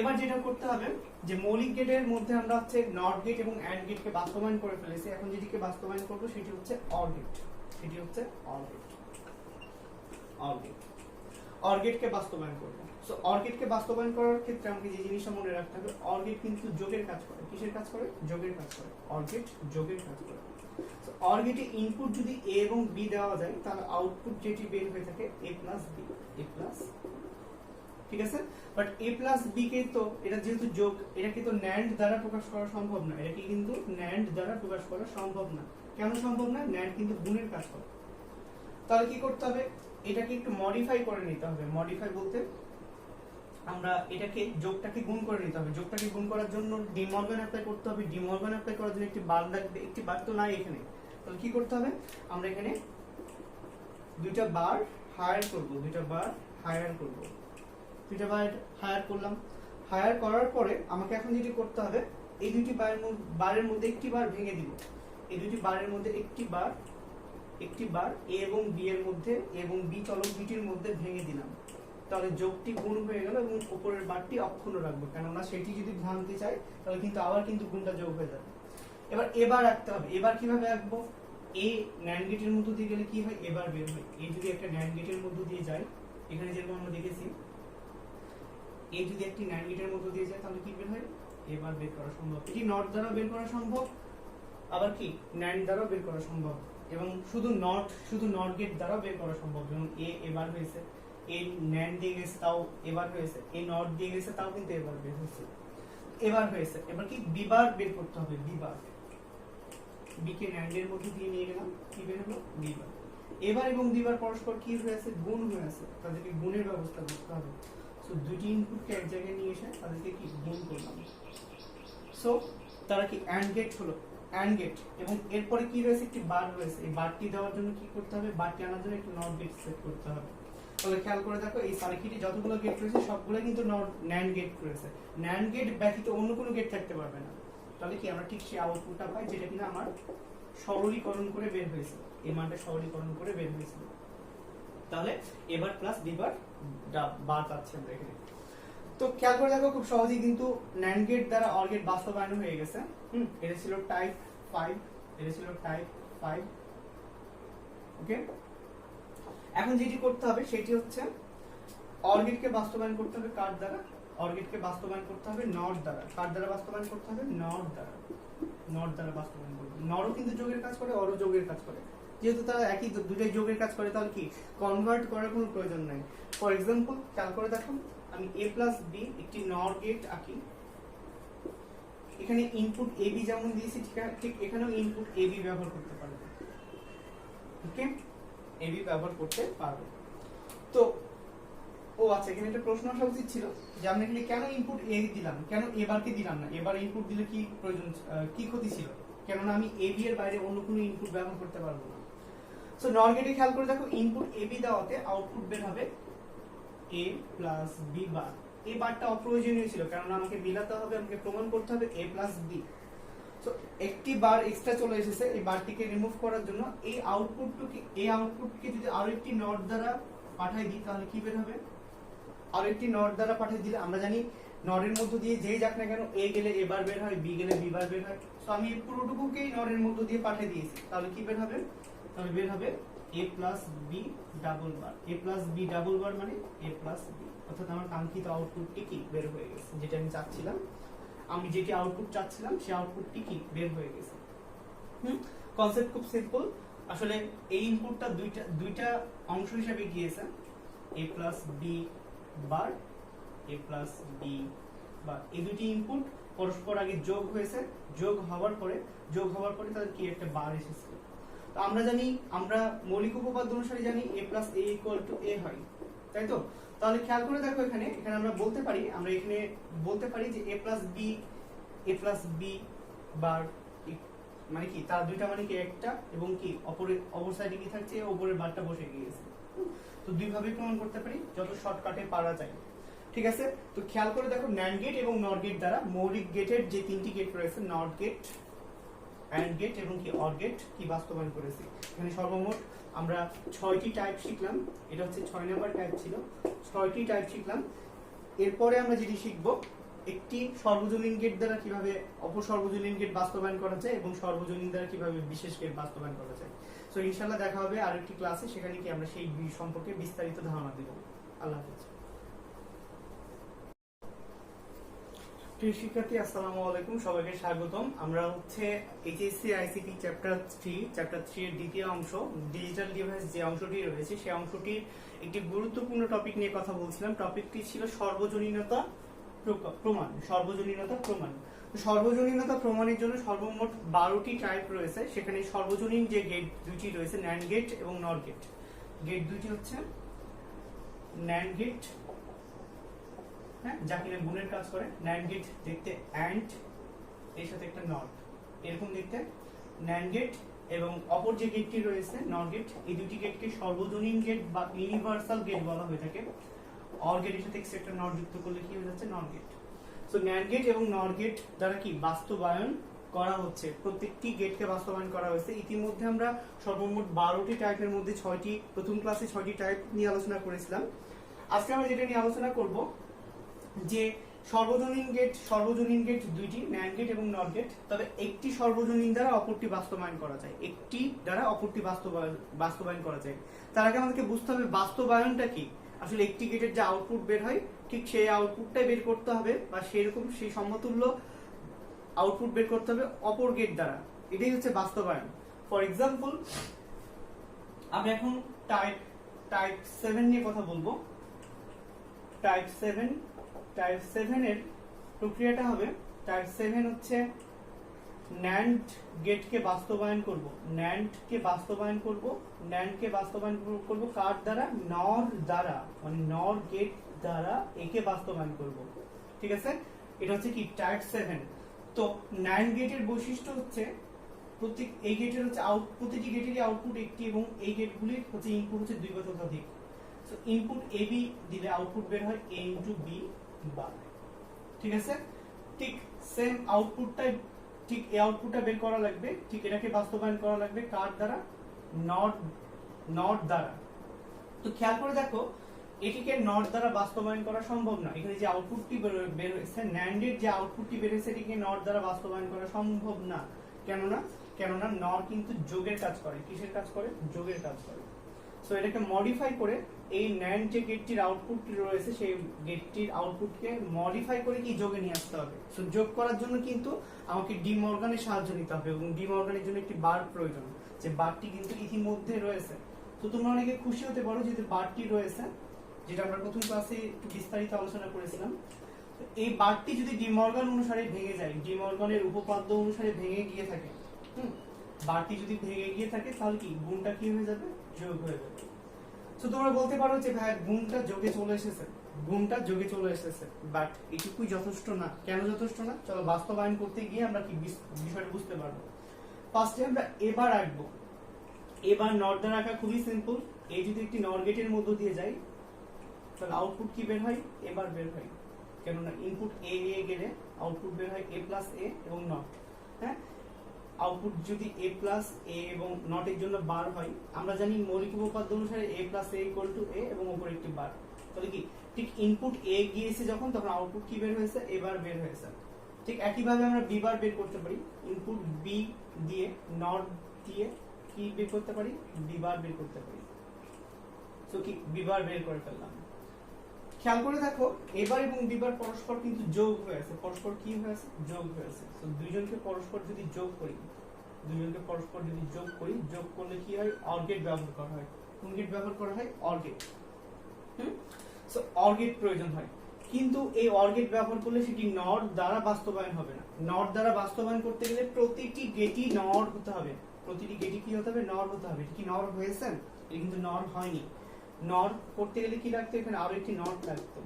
এবার যেটা করতে হবে যে মৌলিক গেটের মধ্যে আমরা হচ্ছে নট গেট এবং অ্যান্ড গেটকে বাস্তবায়ন করে ফেলেছি। এখন যেটিকে বাস্তবায়ন করব সেটি হচ্ছে অর গেট, সেটি হচ্ছে or gate, or gate, or গেটকে বাস্তবায়ন করব। সো অর গেটকে বাস্তবায়ন করার ক্ষেত্রে আমাকে যে জিনিসটা মনে রাখতে হবে, অর গেট কিন্তু যোগের কাজ করে। কিসের কাজ করে? যোগের কাজ করে। অর গেট যোগের কাজ করে। সো অর গেটে ইনপুট যদি এ এবং বি দেওয়া যায়, তাহলে আউটপুট যেটি বের হয়ে থাকে a plus B, a plus, ঠিক আছে। বাট a প্লাস বি কে তো এটা যেহেতু যোগ, এটাকে তো ন্যান্ড দ্বারা প্রকাশ করা সম্ভব না, এটাকে কিন্তু ন্যান্ড দ্বারা প্রকাশ করা সম্ভব না। কেন সম্ভব না? ন্যান্ড কিন্তু গুণের কাজ করে। তাহলে কি করতে হবে, এটাকে একটু মডিফাই করে নিতে হবে। মডিফাই বলতে আমরা এটাকে যোগটাকে গুণ করে নিতে হবে। যোগটাকে গুণ করার জন্য ডি মর্গান অ্যাপ্লাই করতে হবে। ডি মর্গান অ্যাপ্লাই করার জন্য একটি বার লাগবে, একটি বার তো নাই এখানে। তাহলে কি করতে হবে, আমরা এখানে দুইটা বার হায়ার করব, দুইটা বার হায়ার করব, দুইটা বার হায়ার করলাম। হায়ার করার পরে আমাকে এখন যেটি করতে হবে, এই দুইটি বারের মধ্যে একটি বার ভেঙে দিব। এই দুইটি বারের মধ্যে একটি বার এ এবং বি এর মধ্যে, এবং বি চলক দুইটির মধ্যে ভেঙে দিলাম। তাহলে যোগটি গুণ হয়ে গেল এবং উপরের বারটি অক্ষুণ্ণ রাখবো, কেননা সেটি যদি ভাঙতে চাই তাহলে কিন্তু আবার কিন্তু গুণটা যোগ হয়ে যাবে। এবার রাখতে হবে। এবার কিভাবে রাখবো, এ ন্যান্ড গেটের মধ্য দিয়ে গেলে কি হয়, এবার বের হয়। এই যদি একটা ন্যান্ড গেটের মধ্য দিয়ে যায়, এখানে যেরকম আমরা দেখেছি, এই যদি একটি ন্যান্ড গেটের মধ্য দিয়ে যায় তাহলে কি বের হয়, এবার বের করা সম্ভব। এটি নট দ্বারা বের করা সম্ভব, আবার কি ন্যান্ড দ্বারা বের করা সম্ভব, এবং শুধু নট গেট দ্বারা বের করা সম্ভব। যেমন এবার হয়েছে, এই ন্যান্ড দিয়ে গেছে তাও এবার হয়েছে, এই নট দিয়ে গেছে তাও কিন্তু এবার বের হয়েছে, এবার হয়েছে। এবার কি বিবার বের করতে হবে, বিবার, বি কে ন্যান্ড এর মধ্যে দিয়ে নিয়ে গেলাম, কি বের হলো, বিবার। এবার এবং বিবার পরস্পর কি হয়েছে, গুণ হয়েছে, তাদেরকে গুণের ব্যবস্থা করতে হবে। সো দুটি ইনপুটকে এক জায়গায় নিয়ে এসে তাদেরকে কি গুণ করলাম। সো তারা কি অ্যান্ড গেট হলো, অ্যান্ড গেট। এবং এরপরে কি রয়েছে, একটি বার রয়েছে। এই বারটি দেওয়ার জন্য কি করতে হবে, বারটি আনার জন্য একটি নট গেট সেট করতে হবে। তাহলে খেয়াল করে দেখো, এই সার্কিটে যতগুলো গেট রয়েছে সবগুলো কিন্তু ন্যান্ড গেট রয়েছে। ন্যান্ড গেট ব্যতীত অন্য কোনো গেট থাকতে পারবে না। তাহলে কি আমরা ঠিক সেই আউটপুটটা পাই যেটা কিনা আমার সরলীকরণ করে বের হয়েছে, এই মানটা সরলীকরণ করে বের হয়েছে। তাহলে এবার প্লাস বিবার বার পাচ্ছি আমরা এখানে। তো খেয়াল করে দেখো, খুব সহজেই কিন্তু ন্যান্ড গেট দ্বারা অর গেট বাস্তবায়ন হয়ে গেছে। এটা ছিল টাইপ 5, এটা ছিল টাইপ 5। ওকে, এখন যেটি করতে হবে সেটি হচ্ছে অর গেটকে বাস্তবায়ন করতে হবে কার দ্বারা, অর গেটকে বাস্তবায়ন করতে হবে নট দ্বারা। কার দ্বারা বাস্তবায়ন করতে হবে, নট দ্বারা, নট দ্বারা বাস্তবায়ন করবে। নরও কিন্তু যোগের কাজ করে, অরও যোগের কাজ করে। যেহেতু তারা একই, দুটাই যোগের কাজ করে, তাহলে কি কনভার্ট করার কোনো প্রয়োজন নাই। ফর এক্সাম্পল খেয়াল করে দেখো, আমি a প্লাস বি একটি নট গেট আঁকি। এখানে ইনপুট এ বি যেমন দিয়েছি, ঠিক এখানেও ইনপুট এ বি ব্যবহার করতে পারবে। ওকে, এ বি ব্যবহার করতে পারবে। তো আচ্ছা, এখানে একটা প্রশ্ন আসা উচিত ছিল যে আমরা এখানে কেন ইনপুট এ দিলাম, কেন এবারকে দিলাম না। এবার ইনপুট দিলে কি প্রয়োজন, কি ক্ষতি ছিল, কেননা আমি এ বি এর বাইরে অন্য কোনো ইনপুট ব্যবহার করতে পারবো না। সো নট গেটে খেয়াল করে দেখো, ইনপুট এ বি দেওয়াতে আউটপুট বের হবে a প্লাস বি বার। এই বারটা অপ্রয়োজনীয় ছিল, কারণ আমাকে মিলাতে হবে, আমাকে প্রমাণ করতে হবে a প্লাস বি। সো একটি বার এক্সট্রা চলে এসেছে, এই বারটিকে রিমুভ করার জন্য এই আউটপুটকে যদি আরো একটি নট দ্বারা পাঠিয়ে দিই তাহলে কি বের হবে, আরো একটি নট দ্বারা পাঠিয়ে দিলে আমরা জানি নটের মধ্য দিয়ে যেই যাক না কেন, এ গেলে এ বার বের হয়, বি গেলে বি বার বের হয়। সো আমি এই পুরোটুকুকেই নটের মধ্য দিয়ে পাঠিয়ে দিয়েছি, তাহলে কি বের হবে, তাহলে বের হবে a plus B double bar. a plus B double bar মানে a প্লাস বি, অর্থাৎ আমার কাঙ্ক্ষিত আউটপুটটি কি বের হয়ে গেছে, যেটা আমি চাচ্ছিলাম। আমি যেটি আউটপুট চাচ্ছিলাম সেই আউটপুটটি কি বের হয়ে গেছে। কনসেপ্ট খুব সিম্পল। আসলে এই ইনপুটটা দুইটা অংশ হিসেবে গিয়েছে, a plus B bar, a plus B bar. এই দুটি ইনপুট পরস্পর আগে যোগ হয়েছে, যোগ হওয়ার পরে তাদের কি একটা বার এসেছে। তো আমরা জানি, আমরা মৌলিক উপপাদ্য অনুসারে জানি a plus a equal to a হয়, তাই তো? তাহলে খেয়াল করে দেখো, এখানে আমরা বলতে পারি যে a প্লাস বি বার মানে কি, তার দুইটা মানে কি একটা, এবং কি অপর সাইডে কি থাকছে, উপরের বারটা বসে গিয়েছে। তো দুইভাবে প্রমাণ করতে পারি, যত শর্টকাটে পারা যায়। ঠিক আছে, তো খেয়াল করে দেখো, ন্যান্ড গেট এবং নট গেট দ্বারা মৌলিক গেটের যে তিনটি গেট রয়েছে, নট গেট, অ্যান্ড গেট এবং কি অর গেট কি বাস্তবায়ন করেছি। এখানে সর্বমোট আমরা 6টি টাইপ শিখলাম। এটা হচ্ছে 6 নম্বর টাইপ ছিল, 6টি টাইপ শিখলাম। এরপরে আমরা যেটি শিখব, একটি সর্বজনীন গেট দ্বারা কিভাবে অপর সর্বজনীন গেট বাস্তবায়ন করা যায় এবং সর্বজনীন দ্বারা কিভাবে বিশেষ গেট বাস্তবায়ন করা যায়। সো ইনশাআল্লাহ দেখা হবে আরেকটি ক্লাসে, সেখানে কি আমরা সেই সম্পর্কে বিস্তারিত ধারণা দেব। আল্লাহ হাফেজ। প্রিয় শিক্ষার্থী, আসসালামু আলাইকুম, সবাইকে স্বাগতম। আমরা হচ্ছে এইচএসসি আইসিটি চ্যাপ্টার 3 এর দ্বিতীয় অংশ ডিজিটাল ডিভাইস যে অংশটি রয়েছে, সেই অংশটির একটি গুরুত্বপূর্ণ টপিক নিয়ে কথা বলছিলাম। টপিকটি ছিল সর্বজনীনতা প্রমাণ। সর্বজনীনতা প্রমাণের জন্য সর্বমোট 12টি টাইপ রয়েছে। সেখানে সর্বজনীন যে গেট দুটি রয়েছে, ন্যান্ড গেট এবং নর গেট। গেট দুটি হচ্ছে ন্যান্ড গেট, হ্যাঁ, যা কিনা গুণের কাজ করে। ন্যান্ড গেট দেখতে অ্যান্ড এর সাথে একটা নট, এরকম দেখতে ন্যান্ড গেট। এবং অপর যে গেটটি রয়েছে নর গেট, এই দুটি গেটকে সর্বজনীন গেট বা ইউনিভার্সাল গেট বলা হয়ে থাকে। অর গেটের সাথে একটা নট যুক্ত করলে কি হয়ে যাচ্ছে, নর গেট। সো ন্যান্ড গেট এবং নর গেট দ্বারা কি বাস্তবায়ন করা হচ্ছে, প্রত্যেকটি গেটকে বাস্তবায়ন করা হয়েছে। ইতিমধ্যে আমরা সর্বমোট 12টি টাইপের মধ্যে 6টি, প্রথম ক্লাসে 6টি টাইপ নিয়ে আলোচনা করেছিলাম। আজকে আমরা যেটা নিয়ে আলোচনা করব, যে সর্বজনীন গেট দুইটি, ন্যান্ড গেট এবং নর গেট। তবে একটি সর্বজনীন দ্বারা অপরটি বাস্তবায়ন করা যায়, একটি দ্বারা অপরটি বাস্তবায়ন করা যায়। তার আগে আমাদেরকে বুঝতে হবে বাস্তবায়নটা কি। আসলে একটি গেটের যে আউটপুট বের হয়, ঠিক সেই আউটপুটটাই বের করতে হবে, বা সেই সমতুল্য আউটপুট বের করতে হবে অপর গেট দ্বারা। এটাই হচ্ছে বাস্তবায়ন। ফর এক্সাম্পল, আমি এখন টাইপ 7 নিয়ে কথা বলবো। টাইপ 7 এর প্রক্রিয়াটা হবে, টাইপ 7 হচ্ছে ন্যান্ড গেটকে বাস্তবায়ন করব, ন্যান্ডকে বাস্তবায়ন করব কার দ্বারা, নর দ্বারা, মানে নর গেট দ্বারা একে বাস্তবায়ন করব। ঠিক আছে, এটা হচ্ছে কি টাইপ 7। তো ন্যান্ড গেটের বৈশিষ্ট্য হচ্ছে এই গেটের হচ্ছে প্রতিটি গেটেরই আউটপুট একটি, এবং এই গেটগুলির হচ্ছে ইনপুট হচ্ছে 2 বা ততোধিক। সো ইনপুট এ বি দিলে আউটপুট বের হয় a ইনটু বি বার। ঠিক আছে, ঠিক সেম আউটপুটটাই, ঠিক এই আউটপুটটা বের করা লাগবে, ঠিক এটাকে বাস্তবায়ন করা লাগবে কার দ্বারা, নট দ্বারা। তো খেয়াল করে দেখো, এটিকে নট দ্বারা বাস্তবায়ন করা সম্ভব না। এখানে যে আউটপুটটি বের হয়েছে, ন্যান্ডের যে আউটপুটটি বের হয়েছে, এটিকে নট দ্বারা বাস্তবায়ন করা সম্ভব না। কেননা নর কিন্তু যোগের কাজ করে। কিসের কাজ করে? যোগের কাজ করে। সো এটাকে মডিফাই করে, এই ন্যান্ড যে গেটটির আউটপুট রয়েছে, সেই গেটটির আউটপুটকে মডিফাই করে কি যোগে নিয়ে আসতে হবে। সো যোগ করার জন্য কিন্তু আমাকে ডি মর্গানের সাহায্য নিতে হবে, এবং ডি মর্গানের জন্য একটি বার প্রয়োজন, যে বারটি কিন্তু ইতিমধ্যে রয়েছে। তো তোমরা অনেকে খুশি হতে পারো যেহেতু বারটি রয়েছে, যেটা আমরা প্রথম ক্লাসে একটু বিস্তারিত আলোচনা করেছিলাম। এই বারটি যদি ডি মর্গান অনুসারে ভেঙে যায়, ডি মর্গানের উপপাদ্য অনুসারে ভেঙে গিয়ে থাকে, বারটি যদি ভেঙে গিয়ে থাকে, তাহলে কি গুণটা কি হয়ে যাবে, যোগ হয়ে যাবে। তো তোমরা বলতে পারো যে ভাই গুণটা যোগে চলে এসেছে, বাট এটুকুই যথেষ্ট না। কেন যথেষ্ট না? চলো বাস্তবায়ন করতে গিয়ে আমরা কি বিষয়টা বুঝতে পারবো। ফার্স্টে আমরা এবার রাখবো। এবার নট দ্বারা রাখা খুবই সিম্পল। এই যদি একটি নর গেটের মধ্য দিয়ে যায়, তাহলে আউটপুট কি বের হয়, এবার বের হয়। কেননা ইনপুট এ গেলে আউটপুট বের হয় a প্লাস এ এবং নট। হ্যাঁ, আউটপুট যদি a প্লাস এ এবং নট এর জন্য বার হয়, আমরা জানি মৌলিক উপপাদ্য অনুসারে a plus A equal to A এবং উপরে একটি বার। তাহলে কি ঠিক ইনপুট এ গিয়েছে যখন, তখন আউটপুট কি বের হয়েছে, এ বার বের হয়েছে। ঠিক একইভাবে আমরা বি বার বের করতে পারি। ইনপুট বি দিয়ে নট দিয়ে কি বের করতে পারি, বি বার বের করতে পারি। তো কি বি বার বের করে ফেললাম। খেয়াল করে দেখো, এবার এবং বিবার পরস্পর কিন্তু যোগ হয়েছে, পরস্পর কি হয়েছে, যোগ হয়েছে। তো দুইজনকে পরস্পর যদি যোগ করি, দুজনকে পরস্পর যদি যোগ করি, যোগ করলে কি হয়, অর গেট ব্যবহার করা হয়। কোন গেট ব্যবহার করা হয়, or gate. So or gate প্রয়োজন হয়, কিন্তু এই অর গেট ব্যবহার করলে সেটি নট দ্বারা বাস্তবায়ন হবে না। নট দ্বারা বাস্তবায়ন করতে গেলে প্রতিটি গেটই নর হতে হবে, প্রতিটি গেটই কি হতে হবে, নর হতে হবে। এটা কি নর হয়েছে? এটা কিন্তু নর হয়নি। নর করতে গেলে কি লাগতো, এখানে আরো একটি নট লাগতো।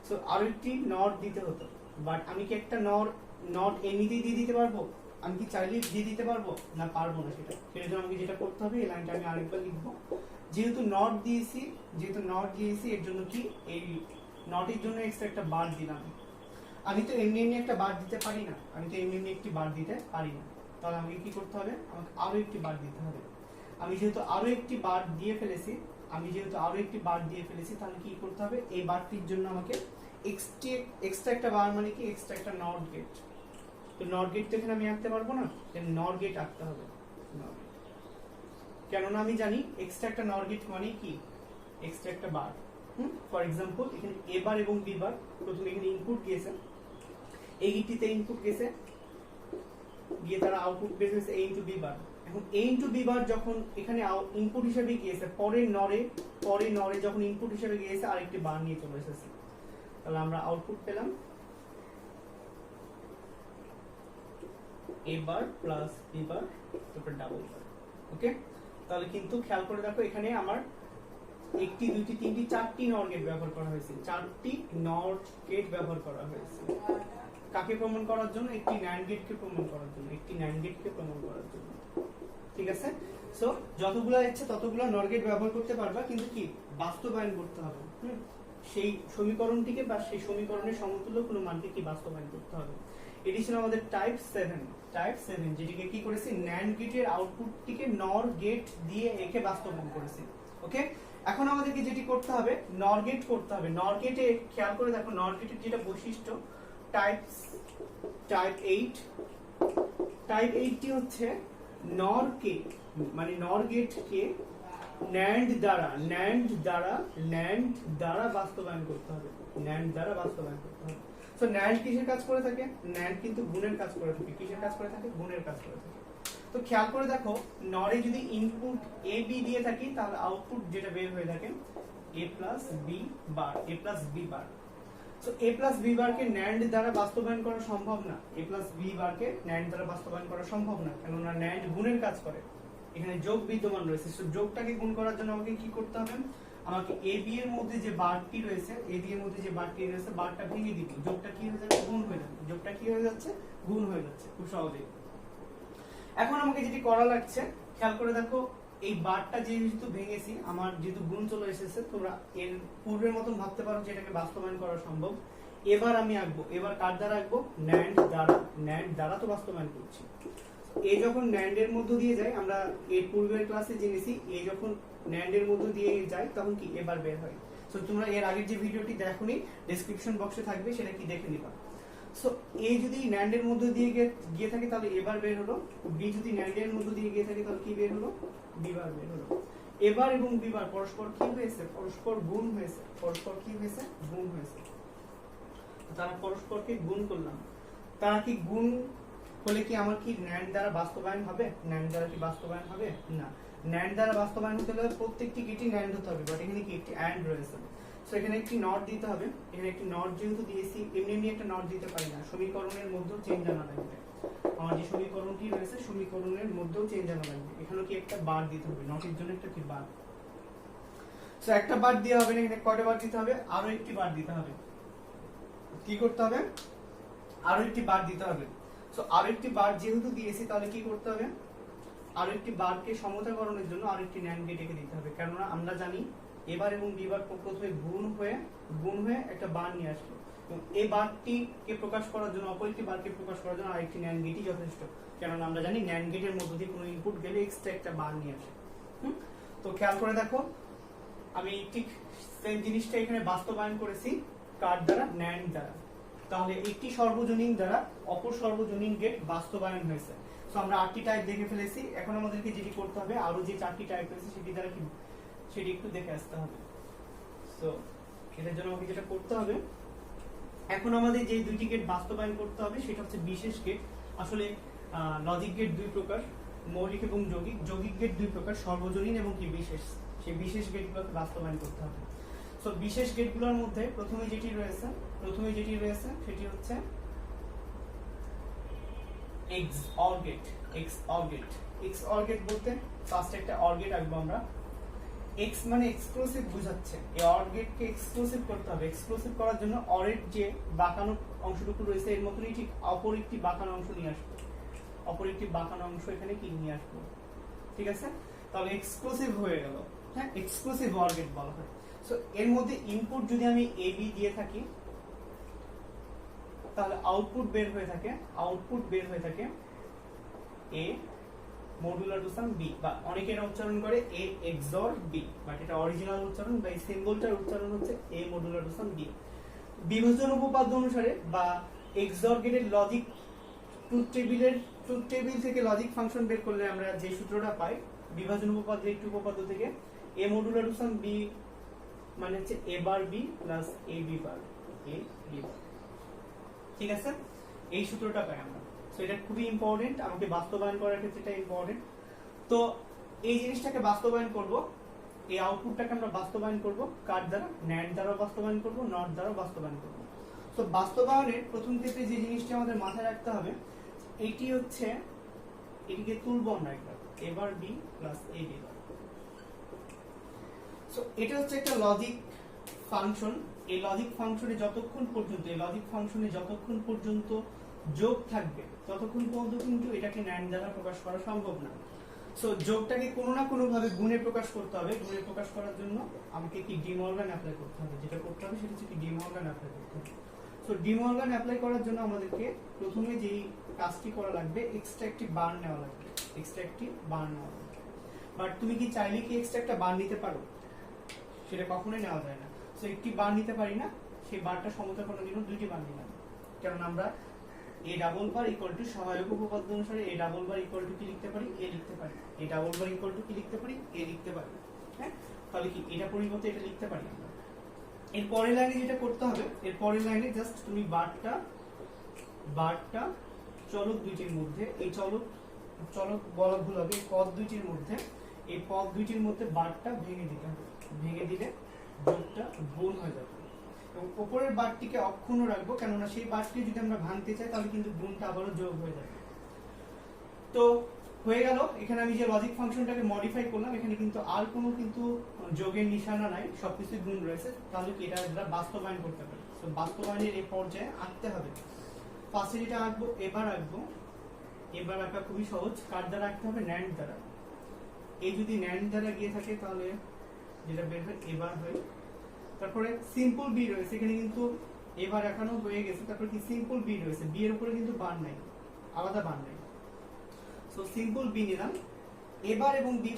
সো আরো একটি নট দিতে হতো, বাট আমি কি একটা নট এমনিতেই দিয়ে দিতে পারবো? আমি কি চাইলেই দিয়ে দিতে পারবো না? পারবো না। সেটার জন্য আমাকে যেটা করতে হবে, এই লাইনটা আমি আরেকবার লিখবো। যেহেতু নট দিয়েছি এর জন্য কি, এই নটের জন্য এক্সট্রা একটা বার দিলাম। আমি তো এমনি একটা বার দিতে পারি না, একটি বার দিতে পারি না। তাহলে আমাকে কি করতে হবে, আমাকে আরো একটি বার দিতে হবে। আমি যেহেতু আরো একটি বার দিয়ে ফেলেছি, তাহলে কি করতে হবে, এই বারটির জন্য আমাকে এক্সট্রা একটা বার, মানে কি এক্সট্রা একটা নট গেট। তো নট গেট তো এখানে আমি আঁকতে পারবো না, নট গেট আঁকতে হবে। কেননা আমি জানি এক্সট্রা একটা নট গেট মানে কি, এক্সট্রা একটা বার। ফর এক্সাম্পল, এখানে এ বার এবং বি বার, প্রথমে এখানে ইনপুট গিয়েছে, এই গেটটিতে ইনপুট গেছে, গিয়ে তারা আউটপুট বের হয়েছে এ ইনটু বি বার। এখন এ ইনটু বি বার যখন এখানে ইনপুট হিসেবে গিয়েছে, পরের নরে যখন ইনপুট হিসেবে গিয়েছে আরেকটি বার নিয়ে চলে এসেছে, তাহলে আমরা আউটপুট পেলাম এ বার প্লাস বি বার, তারপর ডাবল বার। ওকে, তাহলে কিন্তু খেয়াল করে দেখো, এখানে আমার একটি, দুইটি, তিনটি, চারটি নর গেট ব্যবহার করা হয়েছে, কাকে প্রমাণ করার জন্য, একটি ন্যান্ড গেটকে প্রমাণ করার জন্য। ঠিক আছে? সো যতগুলো ইচ্ছে ততগুলো নর গেট ব্যবহার করতে পারবা, কিন্তু কি বাস্তবায়ন করতে হবে। সেই সমীকরণটিকে বা সেই সমীকরণের সমতুল্য কোনো মানকে কি বাস্তবায়ন করতে হবে। এটি ছিল আমাদের টাইপ 7, যেটিকে কি করেছি, ন্যান্ড গেটের আউটপুটটিকে নর গেট দিয়ে একে বাস্তবায়ন করেছি। ওকে, এখন আমাদেরকে যেটি করতে হবে, নর গেট করতে হবে। নর গেটে খেয়াল করে দেখো, নর গেটের যেটা বৈশিষ্ট্য, টাইপ 8টি হচ্ছে নর গেটকে ন্যান্ড দ্বারা বাস্তবায়ন করতে হবে। সো ন্যান্ড কিসের কাজ করে থাকে? ন্যান্ড কিন্তু গুণের কাজ করে থাকে। কিসের কাজ করে থাকে? গুণের কাজ করে থাকে। তো খেয়াল করে দেখো, নরে যদি ইনপুট এ বি দিয়ে থাকি, তাহলে আউটপুট যেটা বের হয়ে থাকে এ প্লাস বি বার। সো এ প্লাস বি বারকে ন্যান্ড দ্বারা বাস্তবায়ন করা সম্ভব না। কেননা ন্যান্ড গুণের কাজ করে, এখানে যোগ বিদ্যমান রয়েছে। সো যোগটাকে গুণ করার জন্য আমাকে কি করতে হবে, আমাকে এ বি এর মধ্যে যে বারটি রয়েছে, বারটা ভেঙে দিব। যোগটা কি হয়ে যাচ্ছে, গুণ হয়ে যাচ্ছে, খুব সহজেই। এখন আমাকে যেটি করা লাগছে, খেয়াল করে দেখো, এই বারটা যেহেতু ভেঙেছি, আমার যেহেতু গুণ চলে এসেছে, তোমরা এর পূর্বের মতন ভাবতে পারো যে এটাকে বাস্তবায়ন করা সম্ভব। এবার আমি আঁকবো, এবার কার দ্বারা আঁকবো, ন্যান্ড দ্বারা তো বাস্তবায়ন করছি। এ যখন ন্যান্ড এর মধ্য দিয়ে যায়, আমরা এর পূর্বের ক্লাসে জেনেছি, এ যখন ন্যান্ড এর মধ্য দিয়ে যায় তখন কি এবার বের হয়। সো তোমরা এর আগের যে ভিডিওটি দেখোনি, ডেসক্রিপশন বক্সে থাকবে, সেটা কি দেখে নিবা। সো এ যদি ন্যান্ড এর মধ্য দিয়ে গিয়ে থাকে, তাহলে এবার বের হলো। বি যদি ন্যান্ড এর মধ্য দিয়ে গিয়ে থাকে, তাহলে কি বের হলো, বি বার বের হলো। এবার এবং বি বার পরস্পর কি হয়েছে, পরস্পর গুণ হয়েছে। তারা পরস্পরকে গুণ করলাম। তারা কি গুণ হলে কি আমার কি ন্যান্ড দ্বারা বাস্তবায়ন হবে? না, ন্যান্ড দ্বারা বাস্তবায়ন হতে হলে প্রত্যেকটি গেটই ন্যান্ড হতে হবে, বাট এখানে কি একটি অ্যান্ড রয়েছে। সো এখানে একটি নট দিতে হবে। এখানে একটি নট যেহেতু দিয়েছি, এমনি একটা নট দিতে পারি না, সমীকরণের মধ্যেও চেঞ্জ আনা লাগবে। আমার যে সমীকরণটি রয়েছে, সমীকরণের মধ্যেও চেঞ্জ আনা লাগবে। এখানেও কি একটা বার দিতে হবে, নটের জন্য একটা কি বার। সো একটা বার দেওয়া হবে না, এখানে কয়টা বার দিতে হবে, আরো একটি বার দিতে হবে। কি করতে হবে, আরো একটি বার দিতে হবে। সো আরো একটি বার যেহেতু দিয়েছি, তাহলে কি করতে হবে, আরো একটি বারকে সমতাকরণের জন্য আরেকটি ন্যান্ড গেট একে দিতে হবে। কেননা আমরা জানি এবার এবং বিবার প্রথমে গুণ হয়ে একটা বার নিয়ে আসলো, এবং এই বারটিকে প্রকাশ করার জন্য, অপর একটি বারকে প্রকাশ করার জন্য আরেকটি ন্যান্ড গেটই যথেষ্ট। কেননা আমরা জানি ন্যান্ড গেটের মধ্য দিয়ে কোনো ইনপুট গেলে এক্সট্রা একটা বার নিয়ে আসে। তো খেয়াল করে দেখো, আমি ঠিক সেম জিনিসটা এখানে বাস্তবায়ন করেছি, কার দ্বারা, ন্যান্ড দ্বারা। তাহলে একটি সর্বজনীন দ্বারা অপর সর্বজনীন গেট বাস্তবায়ন হয়েছে। সো আমরা 8টি টাইপ দেখে ফেলেছি। এখন আমাদেরকে যেটি করতে হবে, আরো যে 4টি টাইপ রয়েছে সেটি একটু দেখে আসতে হবে। সো এটার জন্য আমাকে যেটা করতে হবে, এখন আমাদের যে দুইটি গেট বাস্তবায়ন করতে হবে, সেটা হচ্ছে বিশেষ গেট। আসলে লজিক গেট দুই প্রকার, মৌলিক এবং যৌগিক। যৌগিক গেট দুই প্রকার, সর্বজনীন এবং কি বিশেষ। সেই বিশেষ গেটগুলোকে বাস্তবায়ন করতে হবে। সো বিশেষ গেটগুলোর মধ্যে প্রথমে যেটি রয়েছে সেটি হচ্ছে XOR গেট। XOR গেট বলতে ফার্স্ট একটা OR গেট আঁকবো আমরা। X মানে এক্সক্লুসিভ বোঝাচ্ছে, এই OR গেটকে এক্সক্লুসিভ করতে হবে। এক্সক্লুসিভ করার জন্য OR এর যে বাঁকানো অংশটুকু রয়েছে এর মতনই ঠিক অপর একটি বাঁকানো অংশ নিয়ে আসবো। এখানে কি নিয়ে আসবো, ঠিক আছে? তাহলে এক্সক্লুসিভ হয়ে গেল। হ্যাঁ, এক্সক্লুসিভ OR গেট বলা হয়। সো এর মধ্যে ইনপুট যদি আমি AB দিয়ে থাকি তাহলে আউটপুট বের হয়ে থাকে A modular two sum B, বা অনেকে এটা উচ্চারণ করে A XOR B, বাট এটা অরিজিনাল উচ্চারণ বা এই সিম্বলটার উচ্চারণ হচ্ছে A modular two sum B। বিভাজন উপপাদ্য অনুসারে বা XOR গেটের লজিক ট্রুথ টেবিল থেকে লজিক ফাংশন বের করলে আমরা যে সূত্রটা পাই বিভাজন উপপাদ্য, একটি উপপাদ্য থেকে A modular two sum B মানে হচ্ছে A bar B plus AB bar A B bar, ঠিক আছে? এই সূত্রটা পাই আমরা। সো এটা খুবই ইম্পর্টেন্ট, আমাকে বাস্তবায়ন করার ক্ষেত্রে এটা ইম্পর্টেন্ট। তো এই জিনিসটাকে বাস্তবায়ন করব, এই আউটপুটটাকে আমরা বাস্তবায়ন করব কার দ্বারা? NAND দ্বারা বাস্তবায়ন করব, NOT দ্বারা বাস্তবায়ন করব। তো বাস্তবায়নের প্রথম ক্ষেত্রে যে জিনিসটা আমাদের মাথায় রাখতে হবে এটি হচ্ছে, এটিকে তুলব আমরা একবার, A bar B plus AB bar. So এটা হচ্ছে একটা লজিক ফাংশন। এই লজিক ফাংশনে যতক্ষণ পর্যন্ত যোগ থাকবে ততক্ষণ পর্যন্ত কিন্তু এটাকে NAND দ্বারা প্রকাশ করা সম্ভব না। সো যোগটাকে কোনো না কোনো ভাবে গুণে প্রকাশ করতে হবে। গুণে প্রকাশ করার জন্য আমাকে কি ডি মর্গান অ্যাপ্লাই করতে হবে। যেটা করতে হবে সেটা হচ্ছে কি ডি মর্গান অ্যাপ্লাই করতে হবে। সো ডি মর্গান অ্যাপ্লাই করার জন্য আমাদেরকে প্রথমে যেই কাজটি করা লাগবে এক্সট্রা একটি বার নেওয়া লাগবে। বাট তুমি কি চাইলে কি এক্সট্রা একটা বার নিতে পারো? সেটা কখনোই নেওয়া যায় না। সো একটি বার নিতে পারি না, সেই বারটা সমতাকরণের জন্য দুইটি বার নিলাম। কারণ আমরা A double bar equal two সহায়ক উপপাদ্য অনুসারে A double bar equal two কি লিখতে পারি? A লিখতে পারি। A double bar equal two কি লিখতে পারি? A লিখতে পারি। হ্যাঁ, তাহলে কি এটা পরিবর্তে এটা লিখতে পারি আমরা। এর পরের লাইনে যেটা করতে হবে, এর পরের লাইনে জাস্ট তুমি বারটা চলক দুইটির মধ্যে, এই চলক বলা ভুল হবে, পদ দুইটির মধ্যে বারটা ভেঙে দিতে হবে। ভেঙে দিলে যোগটা গুণ হয়ে যাবে। এবং উপরের বারটিকে অক্ষুণ্ণ রাখবো, কেননা সেই বারটি যদি আমরা ভাঙতে চাই তাহলে কিন্তু গুণটা আবারও যোগ হয়ে যাবে। তো হয়ে গেল। এখানে আমি যে লজিক ফাংশনটাকে মডিফাই করলাম, এখানে কিন্তু আর কোনো যোগের নিশানা নাই, সবকিছু গুণ রয়েছে। তাহলে কি এটা আমরা বাস্তবায়ন করতে পারি। তো বাস্তবায়নের এই পর্যায়ে আঁকতে হবে। ফার্স্টে যেটা আঁকবো, এবার আঁকা খুবই সহজ। কার দ্বারা আঁকতে হবে? NAND দ্বারা। এই যদি NAND দ্বারা গিয়ে থাকে তাহলে যেটা বের হয় এবার হয়। তারপরে সিম্পল বি রয়েছে, এখানে কিন্তু এবার এখানেও হয়ে গেছে। তারপর কি সিম্পল বি রয়েছে, বি এর উপরে কিন্তু বার নাই, আলাদা বার নাই। সো সিম্পল বি নিলাম। এবার এবং বি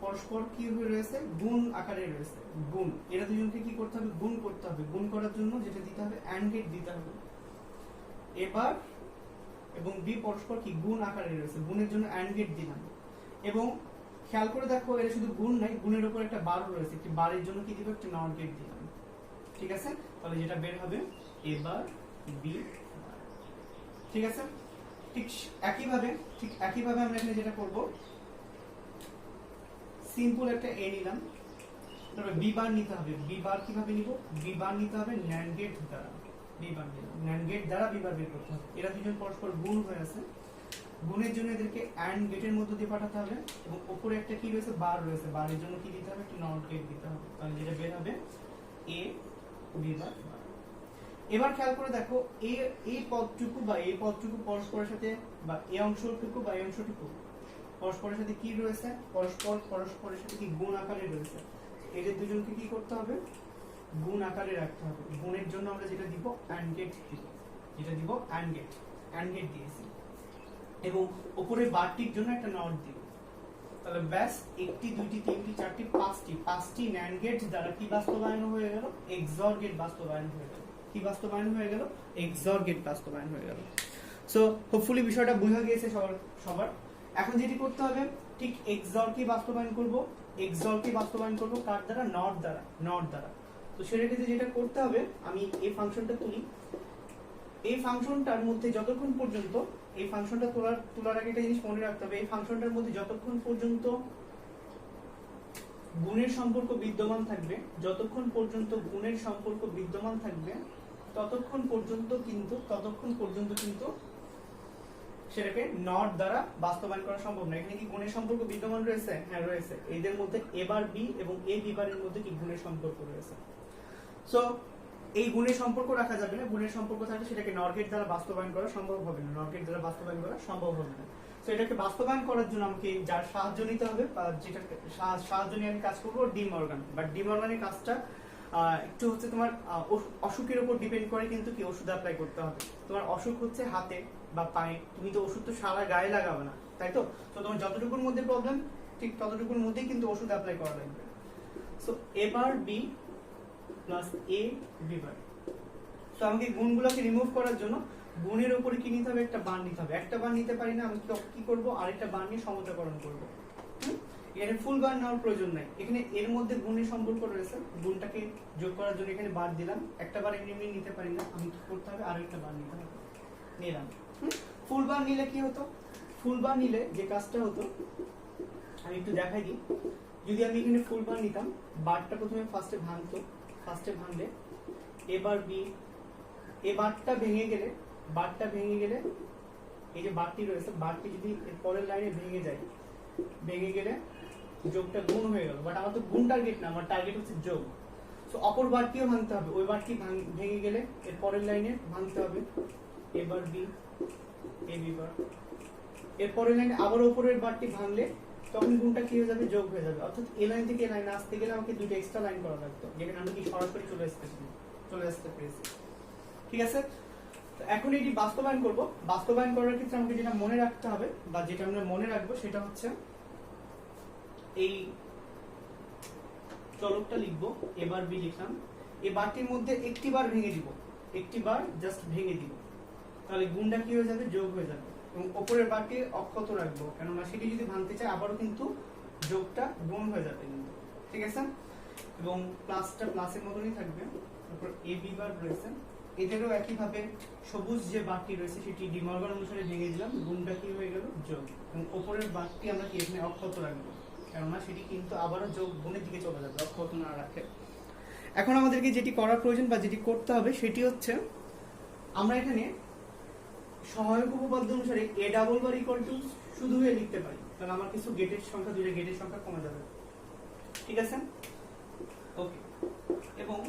পরস্পর কি হয়ে রয়েছে? গুণ আকারে রয়েছে। গুণ, এরা দুজনকে কি করতে হবে? গুণ করতে হবে। গুণ করার জন্য যেটা দিতে হবে AND গেট দিতে হবে। এবার এবং বি পরস্পর কি গুণ আকারে রয়েছে, গুণের জন্য AND গেট দিলাম। এবং খেয়াল করে দেখো এর শুধু গুণ নাই, গুণের উপর একটা বার রয়েছে, একটি বারের জন্য কি দিব? একটা NOT গেট দিলাম, ঠিক আছে? তাহলে যেটা বের হবে এবার বি, ঠিক আছে? ঠিক একইভাবে আমরা এখানে যেটা করব, সিম্পল একটা এ নিলাম, তারপর বি বার নিতে হবে। বি বার কিভাবে নিব? বি বার নিতে হবে NAND গেট দ্বারা। বি বার নিলাম, NAND গেট দ্বারা বি বার বের করতে হবে। এরা দুজন পরস্পর গুণ হয়ে আছে, গুণের জন্য এদেরকে AND গেটের মধ্যে দিয়ে পাঠাতে হবে। এবং উপরে একটা কি রয়েছে? বার রয়েছে, বারের জন্য কি দিতে হবে? একটা NOT গেট দিতে হবে। তাহলে যেটা বের হবে এ বি বার। এবার খেয়াল করে দেখো এই পদটুকু বা এই পদটুকু পরস্পরের সাথে, বা এই অংশটুকু বা এই অংশটুকু পরস্পরের সাথে কি রয়েছে? পরস্পরের সাথে কি গুণ আকারে রয়েছে। এদের দুজনকে কি করতে হবে? গুণ আকারে রাখতে হবে। গুণের জন্য আমরা যেটা দিব AND গেট দিব, AND গেট দিয়েছি। এবং উপরের বারটির জন্য একটা নট দিব। তাহলে ব্যাস একটি, দুইটি, তিনটি, চারটি, পাঁচটি NAND গেট দ্বারা কি বাস্তবায়ন হয়ে গেল? XOR গেট বাস্তবায়ন হয়ে গেল। কি বাস্তবায়ন হয়ে গেল? XOR গেট বাস্তবায়ন হয়ে গেল। সো হোপফুলি বিষয়টা বোঝা গিয়েছে সবার। এখন যেটি করতে হবে, ঠিক XOR কে বাস্তবায়ন করব কার দ্বারা? NOT দ্বারা। তো সেটা ক্ষেত্রে যেটা করতে হবে, আমি এই ফাংশনটা তুলি। এই ফাংশনটার মধ্যে যতক্ষণ পর্যন্ত এই ফাংশনটা তোলার আগে একটা জিনিস মনে রাখতে হবে, এই ফাংশনটার মধ্যে যতক্ষণ পর্যন্ত গুণের সম্পর্ক বিদ্যমান থাকবে, যতক্ষণ পর্যন্ত গুণের সম্পর্ক বিদ্যমান থাকবে ততক্ষণ পর্যন্ত কিন্তু সেটাকে নট দ্বারা বাস্তবায়ন করা সম্ভব না। এখানে কি গুণের সম্পর্ক বিদ্যমান রয়েছে? হ্যাঁ রয়েছে। এদের মধ্যে এ বার বি এবং এ বি বারের মধ্যে কি গুণের সম্পর্ক রয়েছে। সো এই গুণের সম্পর্ক রাখা যাবে না, গুণের সম্পর্ক থাকলে সেটাকে নট গেট দ্বারা বাস্তবায়ন করা সম্ভব হবে না, নট গেট দ্বারা বাস্তবায়ন করা সম্ভব হবে না। তো এটাকে বাস্তবায়ন করার জন্য আমাকে যার সাহায্য নিতে হবে বা যেটা সাহায্য নিয়ে আমি কাজ করবো ডি মর্গান। বাট ডি মর্গানের কাজটা একটু হচ্ছে তোমার অসুখের উপর ডিপেন্ড করে, কিন্তু কি ওষুধ অ্যাপ্লাই করতে হবে। তোমার অসুখ হচ্ছে হাতে বা পায়ে, তুমি তো ওষুধ তো সারা গায়ে লাগাবে না, তাই তো? তো তোমার যতটুকুর মধ্যে প্রবলেম ঠিক ততটুকুর মধ্যেই কিন্তু ওষুধ অ্যাপ্লাই করা লাগবে। সো এবার বি প্লাস এ বি বার। তো আমাকে গুণগুলোকে রিমুভ করার জন্য গুণের উপরে কি নিতে হবে? একটা বার নিতে হবে। একটা বার নিতে পারি না, আমি কি করব? আরেকটা বার নিয়ে সমতাকরণ করব। এখানে ফুল বার নেওয়ার প্রয়োজন নাই, এখানে এর মধ্যে গুণের সম্পর্ক রয়েছে, গুণটাকে যোগ করার জন্য এখানে বার দিলাম। একটা বার এমনি এমনি নিতে পারি না, আমি কি করতে হবে? আরেকটা বার নিতে হবে, নিলাম। ফুল বার নিলে কি হতো? ফুল বার নিলে যে কাজটা হতো আমি একটু দেখাই দিই। যদি আমি এখানে ফুল বার নিতাম, বারটা প্রথমে ফার্স্টে ভাঙলে এবার বি, এই বারটা ভেঙে গেলে এই যে বারটি রয়েছে, বারটি যদি এর পরের লাইনে ভেঙে গেলে যোগটা গুণ হয়ে গেল। বাট আমার তো গুণ টার্গেট না, আমার টার্গেট হচ্ছে যোগ। সো অপর বারটিও ভাঙতে হবে, ওই বারটি ভেঙে গেলে এর পরের লাইনে ভাঙতে হবে এবার বি এ বি বার। এর পরের লাইনে আবার উপরের বারটি ভাঙলে তখন গুণটা কি হয়ে যাবে? যোগ হয়ে যাবে। অর্থাৎ এই লাইন থেকে এই লাইনে আসতে গেলে আমাকে দুটো এক্সট্রা লাইন করা লাগতো, যেখানে আমি কি সরাসরি চলে আসতে পেরেছি। ঠিক আছে? তো এখন এটি বাস্তবায়ন করব। বাস্তবায়ন করার ক্ষেত্রে আমাকে যেটা মনে রাখতে হবে বা যেটা আমরা মনে রাখবো সেটা হচ্ছে এই চলকটা লিখবো, এবার বি লিখলাম, এই বারটির মধ্যে একটি বার ভেঙে দিব, একটি বার জাস্ট ভেঙে দিব, তাহলে গুণটা কি হয়ে যাবে? যোগ হয়ে যাবে। এবং উপরের বারটি অক্ষত রাখবো, কেননা সেটি যদি ভাঙতে চাই আবারও কিন্তু যোগটা গুণ হয়ে যাবে কিন্তু। ঠিক আছে? এবং প্লাসটা প্লাসের মতনই থাকবে। তারপর এ বি বার রয়েছে, এদেরও একইভাবে সবুজ যে বারটি রয়েছে সেটি ডি মর্গান অনুসারে ভেঙে দিলাম, গুণটা কি হয়ে গেল? যোগ। এবং উপরের বারটি আমরা কি এখানে অক্ষত রাখবো, কেননা সেটি কিন্তু আবারও যোগ গুণের দিকে চলে যাবে অক্ষত না রাখে। এখন আমাদেরকে যেটি করার প্রয়োজন বা যেটি করতে হবে সেটি হচ্ছে আমরা এখানে সহায়ক উপপাদ্য অনুসারে এ ডাবল বার ইকুয়াল টু শুধু হয়ে লিখতে পারি, তাহলে আমার কিছু গেটের সংখ্যা, দুইটা গেটের সংখ্যা কমে যাবে। ঠিক আছে? ওকে। এবং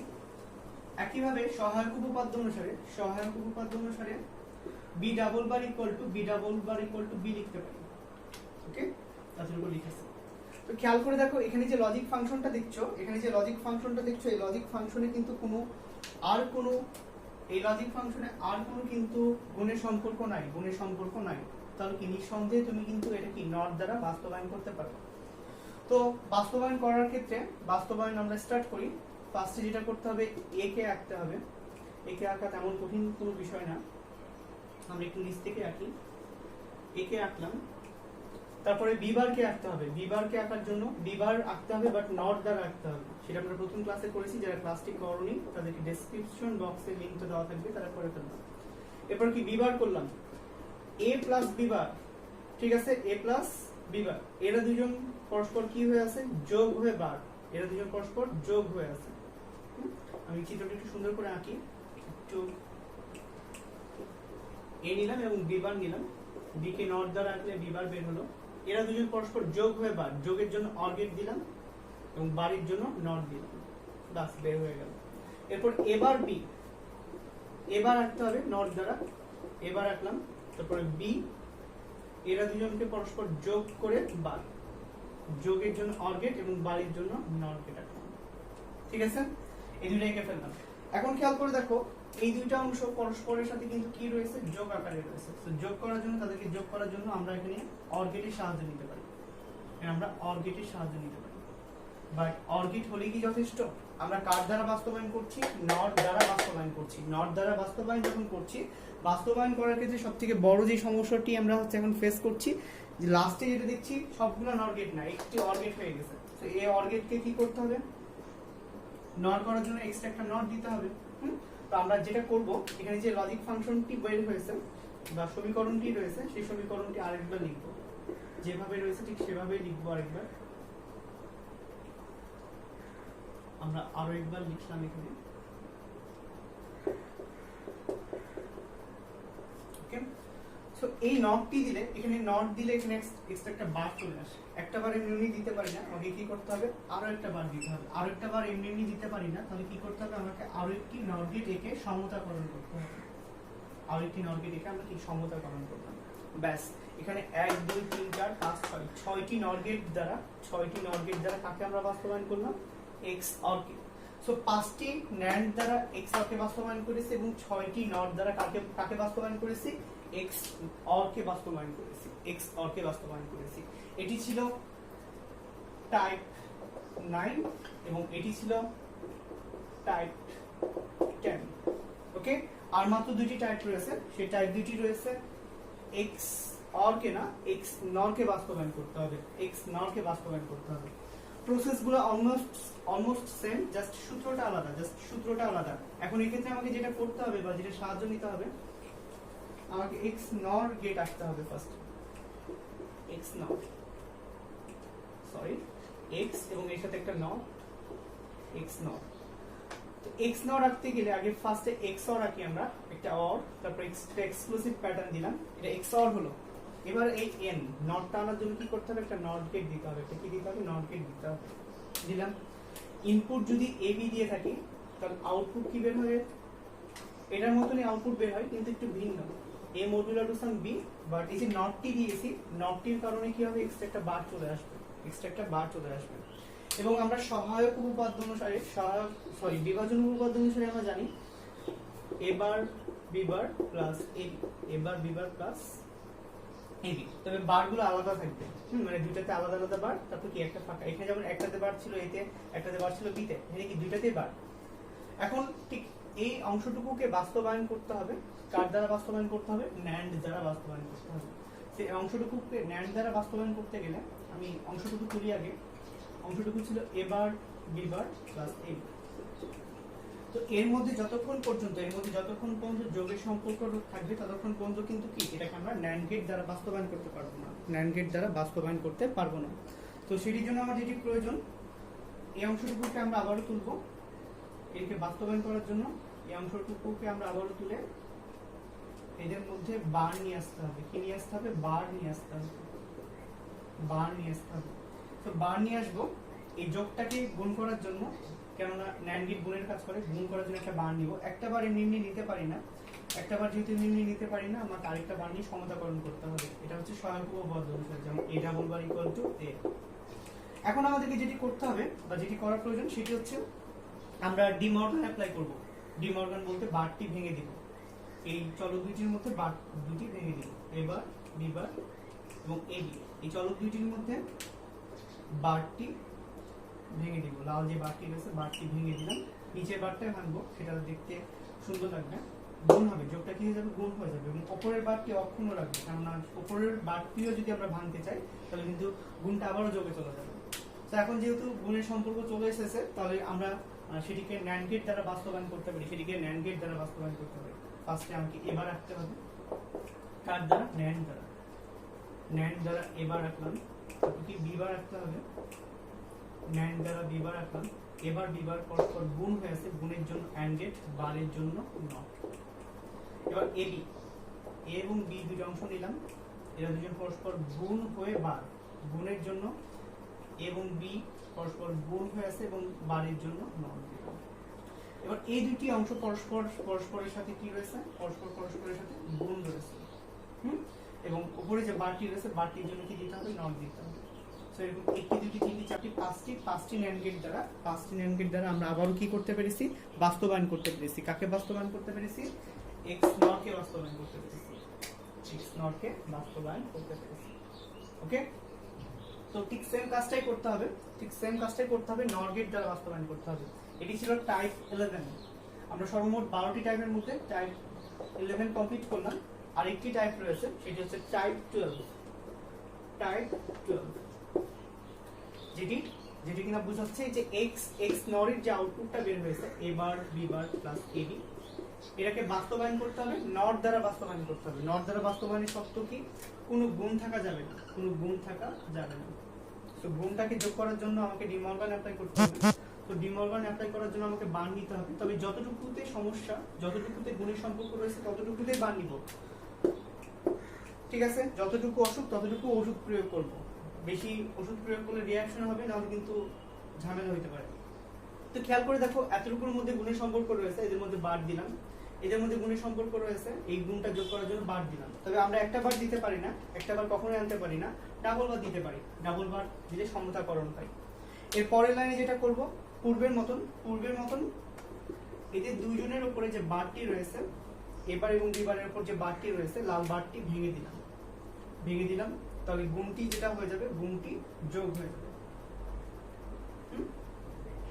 একইভাবে সহায়ক উপপাদ্য অনুসারে B double bar equal to B লিখতে পারি। ওকে, তাছাড়া লিখেছি। তো খেয়াল করে দেখো, এখানে যে লজিক ফাংশনটা দেখছো, এই লজিক ফাংশনে কিন্তু এই লজিক ফাংশনে আর কোনো কিন্তু গুণের সম্পর্ক নাই। তাহলে কি নিঃসন্দেহে তুমি কিন্তু এটা কি নট দ্বারা বাস্তবায়ন করতে পারো। তো বাস্তবায়ন করার ক্ষেত্রে আমরা স্টার্ট করি। ফার্স্টে যেটা করতে হবে, এ কে আঁকতে হবে। একে আঁকা তেমন কঠিন কোনো বিষয় না, আমরা একটু নিচ থেকে আঁকি। একে আঁকলাম, তারপরে বি বারকে আঁকতে হবে। বি বারকে আঁকার জন্য বি বার আঁকতে হবে, বাট নট দ্বারা আঁকতে হবে। সেটা আমরা প্রথম ক্লাসে করেছি, যারা ক্লাসটি করনি তাদেরকে ডেসক্রিপশন বক্সে লিংকটা দেওয়া থাকবে, তারা করে ফেললাম। এরপর কি বি বার করলাম, এ প্লাস বি বার। ঠিক আছে? এ প্লাস বি বার, এরা দুজন পরস্পর কি হয়ে আছে? যোগ হয়ে বার, এরা দুজন পরস্পর যোগ হয়ে আছে। আমি চিত্রটা একটু সুন্দর করে আঁকি। একটু এ নিলাম এবং বি বার নিলাম, বি কে নট দ্বারা আঁকলে বি বার বের হলো। এরা দুজন পরস্পর যোগ হয়ে বার, যোগের জন্য অর গেট দিলাম এবং বাড়ির জন্য নট দিলাম, বাস বের হয়ে গেল। এরপর এবার বি, এবার আঁকতে হবে নট দ্বারা, এবার আঁকলাম। তারপরে বি, এরা দুজনকে পরস্পর যোগ করে বার, যোগের জন্য অর গেট এবং বাড়ির জন্য নট গেট আঁকলাম। ঠিক আছে? এই দুটো এঁকে ফেললাম। এখন খেয়াল করে দেখো, এই দুইটা অংশ পরস্পরের সাথে কিন্তু কি রয়েছে? যোগ আকারে রয়েছে। তো যোগ করার জন্য, তাদেরকে যোগ করার জন্য আমরা এখানে অর গেটের সাহায্য নিতে পারি। বাট অর গেট হলে কি যথেষ্ট? আমরা কার দ্বারা বাস্তবায়ন করছি? নট দ্বারা বাস্তবায়ন করছি। নট দ্বারা বাস্তবায়ন যখন করছি, বাস্তবায়ন করার ক্ষেত্রে সবথেকে বড় যে সমস্যাটি আমরা হচ্ছে এখন ফেস করছি, যে লাস্টে যেটা দেখছি সবগুলো নট গেট না, একটি অর গেট হয়ে গেছে। তো এই অর গেটকে কি করতে হবে? নট করার জন্য এক্সট্রা একটা নট দিতে হবে। তো আমরা যেটা করব, এখানে যে লজিক ফাংশনটি বের হয়েছে বা সমীকরণটি রয়েছে, সেই সমীকরণটি আরেকবার লিখব, যেভাবে রয়েছে ঠিক সেভাবেই লিখব আরেকবার। আমরা আরো একবার লিখলাম এখানে। ওকে, সো এই নটটি দিলে, এখানে নট দিলে এখানে এক্সট্রা একটা বার চলে আসে। একটা বার এমনি দিতে পারি না, আমাকে কি করতে হবে, আরো একটা বার দিতে হবে। আরো একটা বার এমনি দিতে পারি না, তাহলে কি করতে হবে, আমাকে আরো একটি নট গেট একে সমতাকরণ করতে হবে। আরো একটি নট গেট একে আমরা কি সমতাকরণ করলাম, ব্যাস। এখানে 1 2 3 4 5 6 6টি নট গেট দ্বারা, 6টি নট গেট দ্বারা কাকে আমরা বাস্তবায়ন করলাম, এক্স অর কে। সো 5টি ন্যান্ড দ্বারা এক্স অর কে বাস্তবায়ন করেছি এবং 6টি নট দ্বারা কাকে কাকে বাস্তবায়ন করেছি, এক্স অর কে বাস্তবায়ন করেছি, এক্স অর কে বাস্তবায়ন করেছি। এটি ছিল টাইপ 9 এবং এটি ছিল টাইপ 10। ওকে, আর মাত্র দুইটি টাইপ রয়েছে, সেই টাইপ দুইটি রয়েছে এক্স অর কে না, এক্স নর কে বাস্তবায়ন করতে হবে, এক্স নর কে বাস্তবায়ন করতে হবে। প্রসেসগুলো অলমোস্ট সেম, জাস্ট সূত্রটা আলাদা, জাস্ট সূত্রটা আলাদা। এখন এই ক্ষেত্রে আমাকে যেটা করতে হবে বা যেটা সাহায্য নিতে হবে, আমাকে এক্স নর গেট আসতে হবে ফার্স্ট, এক্স নর, সরি এক্স এবং এর সাথে একটা নর, এক্স নর। তো এক্স নর রাখতে গেলে আগে ফার্স্টে এক্স অর রাখি আমরা, একটা অর, তারপর এক্সক্লুসিভ প্যাটার্ন দিলাম, এটা এক্স অর হলো। এবার এই এন নটটা আনার জন্য কি করতে হবে, একটা নট গেট দিতে হবে, একটা কি দিতে হবে, নট গেট দিতে হবে। দিলাম। ইনপুট যদি এ বি দিয়ে থাকি, তাহলে আউটপুট কি বের হবে, এটার মতনই আউটপুট বের হয় কিন্তু একটু ভিন্ন, A modular two sum B. But এই যে নটটি দিয়েছি, নটটির কারণে কি হবে, এক্সট্রা একটা বার চলে আসবে, এক্সট্রা একটা বার চলে আসবে। এবং আমরা সহায়ক উপপাদ্য অনুসারে, বিভাজন উপপাদ্য অনুসারে আমরা জানি এ বার B bar plus A B, A bar B bar plus A B. তবে বারগুলো আলাদা থাকবে, মানে দুইটাতে আলাদা আলাদা বার, তারপর কি একটা ফাঁকা। এখানে যেমন একটাতে বার ছিল এতে, একটাতে বার ছিল বিতে, এখানে কি দুইটাতেই বার। এখন ঠিক এই অংশটুকুকে বাস্তবায়ন করতে হবে, কার দ্বারা বাস্তবায়ন করতে হবে, ন্যান্ড দ্বারা বাস্তবায়ন করতে হবে। সেই অংশটুকুকে ন্যান্ড দ্বারা বাস্তবায়ন করতে গেলে আমি অংশটুকু তুলি আগে। অংশটুকু ছিল এ বার B bar plus A B. তো এর মধ্যে যতক্ষণ পর্যন্ত যোগের সম্পর্ক থাকবে, ততক্ষণ পর্যন্ত কিন্তু কি এটাকে আমরা ন্যান্ড গেট দ্বারা বাস্তবায়ন করতে পারবো না, ন্যান্ড গেট দ্বারা বাস্তবায়ন করতে পারবো না। তো সেটির জন্য আমার যেটি প্রয়োজন, এই অংশটুকুকে আমরা আবারও তুলবো, এটাকে বাস্তবায়ন করার জন্য এই অংশটুকুকে আমরা আবারও তুলে এদের মধ্যে বার নিয়ে আসতে হবে। কি নিয়ে আসতে হবে, বার নিয়ে আসতে হবে, বার নিয়ে আসতে হবে। তো বার নিয়ে আসবো এই যোগটাকে গুণ করার জন্য, কেননা ন্যান্ড গেট গুণের কাজ করে, গুণ করার জন্য একটা বার নিব। একটা বার এমনি নিতে পারি না, একটা বার যেহেতু এমনি নিতে পারি না, আমাকে আরেকটা বার নিয়ে সমতাকরণ করতে হবে। এটা হচ্ছে সহায়ক উপপাদ্য অনুসারে, যেমন A double bar equal to A. এখন আমাদেরকে যেটি করতে হবে বা যেটি করার প্রয়োজন, সেটি হচ্ছে আমরা ডি মর্গান অ্যাপ্লাই করব। ডি মর্গান বলতে বারটি ভেঙে দিব, এই চলক দুইটির মধ্যে বার দুটি ভেঙে দিব, এ বার বি বার এবং এ বি। এই চলক দুইটির মধ্যে বারটি ভেঙে দিব, লাল যে বারটি রয়েছে বারটি ভেঙে দিলাম। নিচের বারটাই ভাঙবো, সেটা দেখতে সুন্দর লাগবে, গুণ হবে, যোগটা কি হয়ে যাবে, গুণ হয়ে যাবে। এবং উপরের বারটি অক্ষুণ্ণ রাখবে, কেননা উপরের বারটিও যদি আমরা ভাঙতে চাই তাহলে কিন্তু গুণটা আবারও যোগে চলে যাবে। তো এখন যেহেতু গুণের সম্পর্ক চলে এসেছে, তাহলে আমরা সেটিকে ন্যান্ড গেট দ্বারা বাস্তবায়ন করতে পারি, সেটিকে ন্যান্ড গেট দ্বারা বাস্তবায়ন করতে পারি। ফার্স্টে আমাকে এবার রাখতে হবে, কার দ্বারা, ন্যান্ড দ্বারা, ন্যান্ড দ্বারা এবার রাখলাম, তারপর কি বি বার রাখতে হবে, ন্যান্ড দ্বারা বি বার রাখলাম। এবার বি বার পরস্পর গুণ হয়ে আছে, গুণের জন্য অ্যান্ড গেট, বারের জন্য নট। এবার এ বি, এ এবং বি দুটো অংশ নিলাম, এরা দুজন পরস্পর গুণ হয়ে বার, গুণের জন্য এবং বি পরস্পর গুণ হয়ে আছে এবং বারের জন্য নট দিলাম। এবার এই দুটি অংশ পরস্পরের সাথে কি রয়েছে, পরস্পরের সাথে গুণ রয়েছে, এবং উপরে যে বারটি রয়েছে বারটির জন্য কি দিতে হবে, নট দিতে হবে। সো এরকম একটি দুটি তিনটি চারটি পাঁচটি ন্যান্ড গেট দ্বারা আমরা আবারও কি করতে পেরেছি, বাস্তবায়ন করতে পেরেছি। কাকে বাস্তবায়ন করতে পেরেছি, এক্স নট কে বাস্তবায়ন করতে পেরেছি, এক্স নট কে বাস্তবায়ন করতে পেরেছি। ওকে, তো ঠিক সেম কাজটাই করতে হবে, নট গেট দ্বারা বাস্তবায়ন করতে হবে। এটি ছিল টাইপ 11। আমরা সর্বমোট 12টি টাইপের মধ্যে টাইপ 11 কমপ্লিট করলাম। আরেকটি টাইপ রয়েছে, সেটি হচ্ছে টাইপ 12। যেটি কিনা বোঝাচ্ছে যে এক্স নরের যে আউটপুটটা বের হয়েছে, এ বার B bar plus A B, এটাকে বাস্তবায়ন করতে হবে, নট দ্বারা বাস্তবায়ন করতে হবে। নট দ্বারা বাস্তবায়নের শর্ত কি? কোনো গুণ থাকা যাবে না, কোনো গুণ থাকা যাবে না। তো গুণটাকে যোগ করার জন্য আমাকে ডি মর্গান অ্যাপ্লাই করতে হবে। তো ডি মর্গান অ্যাপ্লাই করার জন্য আমাকে বার নিতে হবে, তবে যতটুকুতে সমস্যা, যতটুকুতে গুণের সম্পর্ক রয়েছে ততটুকুতে বার নিব, ঠিক আছে? যতটুকু অসুখ ততটুকু ওষুধ প্রয়োগ করব। বেশি ওষুধ প্রয়োগ করলে রিঅ্যাকশন হবে, নাহলে কিন্তু ঝামেলা হইতে পারে। তো খেয়াল করে দেখো, এতটুকুর মধ্যে গুণের সম্পর্ক রয়েছে, এদের মধ্যে বার দিলাম। এদের মধ্যে গুণের সম্পর্ক রয়েছে, এই গুণটা যোগ করার জন্য বার দিলাম। তবে আমরা একটা বার দিতে পারি না, একটা বার কখনোই আনতে পারি না, ডাবল বার দিতে পারি। ডাবল বার দিলে সমতাকরণ পাই। এর পরের লাইনে যেটা করব, পূর্বের মতন এদের দুইজনের উপরে যে বারটি রয়েছে, এবার এবং দুইবারের উপর যে বারটি রয়েছে, লাল বারটি ভেঙে দিলাম। তাহলে গুণটি যেটা হয়ে যাবে, গুণটি যোগ হয়ে যাবে,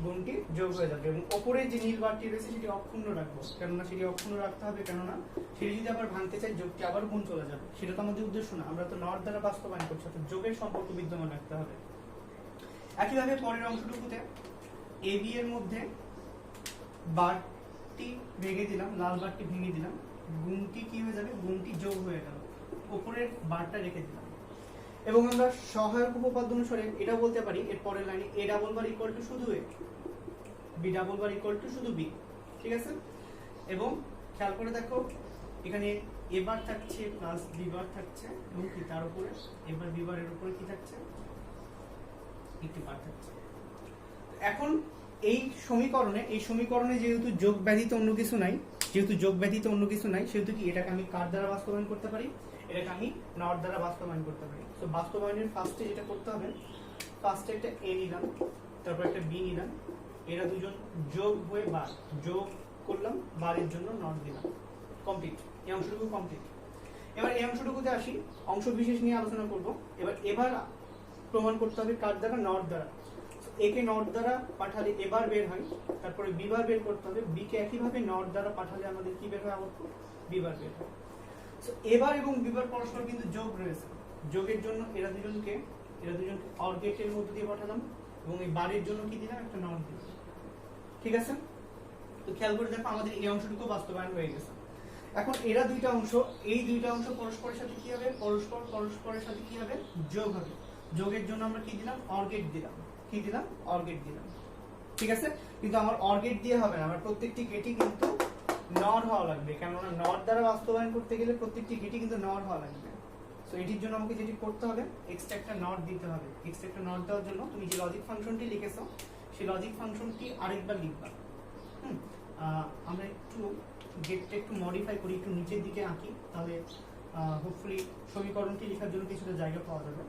গুণটি যোগ হয়ে যাবে। এবং উপরে যে নীল বারটি রয়েছে সেটি অক্ষুণ্ণ রাখবো, কেননা সেটি অক্ষুণ্ণ রাখতে হবে, কেননা সেটি যদি আবার ভাঙতে চাই যোগটি আবার গুণ চলে যাবে। সেটা তো আমাদের উদ্দেশ্য না, আমরা তো নট দ্বারা বাস্তবায়ন করছি, অর্থাৎ যোগের সম্পর্ক বিদ্যমান রাখতে হবে। একইভাবে পরের অংশটুকুতে এ বি এর মধ্যে বারটি ভেঙে দিলাম, লাল বারটি ভেঙে দিলাম, গুণটি কি হয়ে যাবে, গুণটি যোগ হয়ে গেল, উপরের বারটা রেখে দিলাম। এবং আমরা সহায়ক উপপাদ্য অনুসারে এটা বলতে পারি, এর পরের লাইনে A double bar equal to শুধু A, B double bar equal to শুধু বি, ঠিক আছে? এবং খেয়াল করে দেখো, এখানে এ বার থাকছে প্লাস বি বার থাকছে, এবং কি তার উপরে এবার বি বারের উপরে কি থাকছে, একটি বার থাকছে। এখন এই সমীকরণে যেহেতু যোগ ব্যতীত অন্য কিছু নাই, সেহেতু কি এটাকে আমি কার দ্বারা বাস্তবায়ন করতে পারি, এটাকে আমি নট দ্বারা বাস্তবায়ন করতে পারি। তো বাস্তবায়নের ফার্স্টে যেটা করতে হবে, ফার্স্টে একটা এ নিলাম, তারপর একটা বি নিলাম, এরা দুজন যোগ হয়ে বার, যোগ করলাম, বারের জন্য নট দিলাম, কমপ্লিট। এই অংশটুকু কমপ্লিট। এবার এই অংশটুকুতে আসি, অংশ বিশেষ নিয়ে আলোচনা করব। এবার প্রমাণ করতে হবে কার দ্বারা, নট দ্বারা। একে নট দ্বারা পাঠালে এবার বের হয়, তারপরে বিবার বের করতে হবে, বি কে একইভাবে নট দ্বারা পাঠালে আমাদের কি বের হয়, আউটপুট বিবার বের হয়। এবার এবং বিবার পরস্পর কিন্তু যোগ রয়েছে, যোগের জন্য এরা দুজনকে অর গেটের মধ্যে দিয়ে পাঠালাম, এবং এই বারের জন্য কি দিলাম, একটা নট দিলাম, ঠিক আছে? তো খেয়াল করে দেখো, আমাদের এই অংশটুকু বাস্তবায়ন হয়ে গেছে। এখন এরা দুইটা অংশ, এই দুইটা অংশ পরস্পরের সাথে কি হবে, পরস্পরের সাথে কি হবে, যোগ হবে। যোগের জন্য আমরা কি দিলাম, অর গেট দিলাম, অর গেট দিলাম, ঠিক আছে? কিন্তু আমার অর গেট দিয়ে হবে না, আমার প্রত্যেকটি গেটই কিন্তু নর হওয়া লাগবে, কেননা নট দ্বারা বাস্তবায়ন করতে গেলে প্রত্যেকটি গেটই কিন্তু নর হওয়া লাগবে। সো এটির জন্য আমাকে যেটি করতে হবে, এক্সট্রা একটা নট দিতে হবে। এক্সট্রা একটা নট দেওয়ার জন্য তুমি যে লজিক ফাংশনটি লিখেছো, সেই লজিক ফাংশনটি আরেকবার লিখবা। আমরা একটু গেটটা একটু মডিফাই করি, একটু নিচের দিকে আঁকি, তাহলে হোপফুলি সমীকরণটি লেখার জন্য কিছুটা জায়গা পাওয়া যাবে।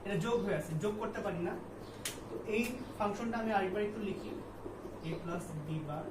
এটা যোগ হয়ে আছে, যোগ করতে পারি না। তো এই ফাংশনটা আমি আরেকবার একটু লিখি, a প্লাস b বার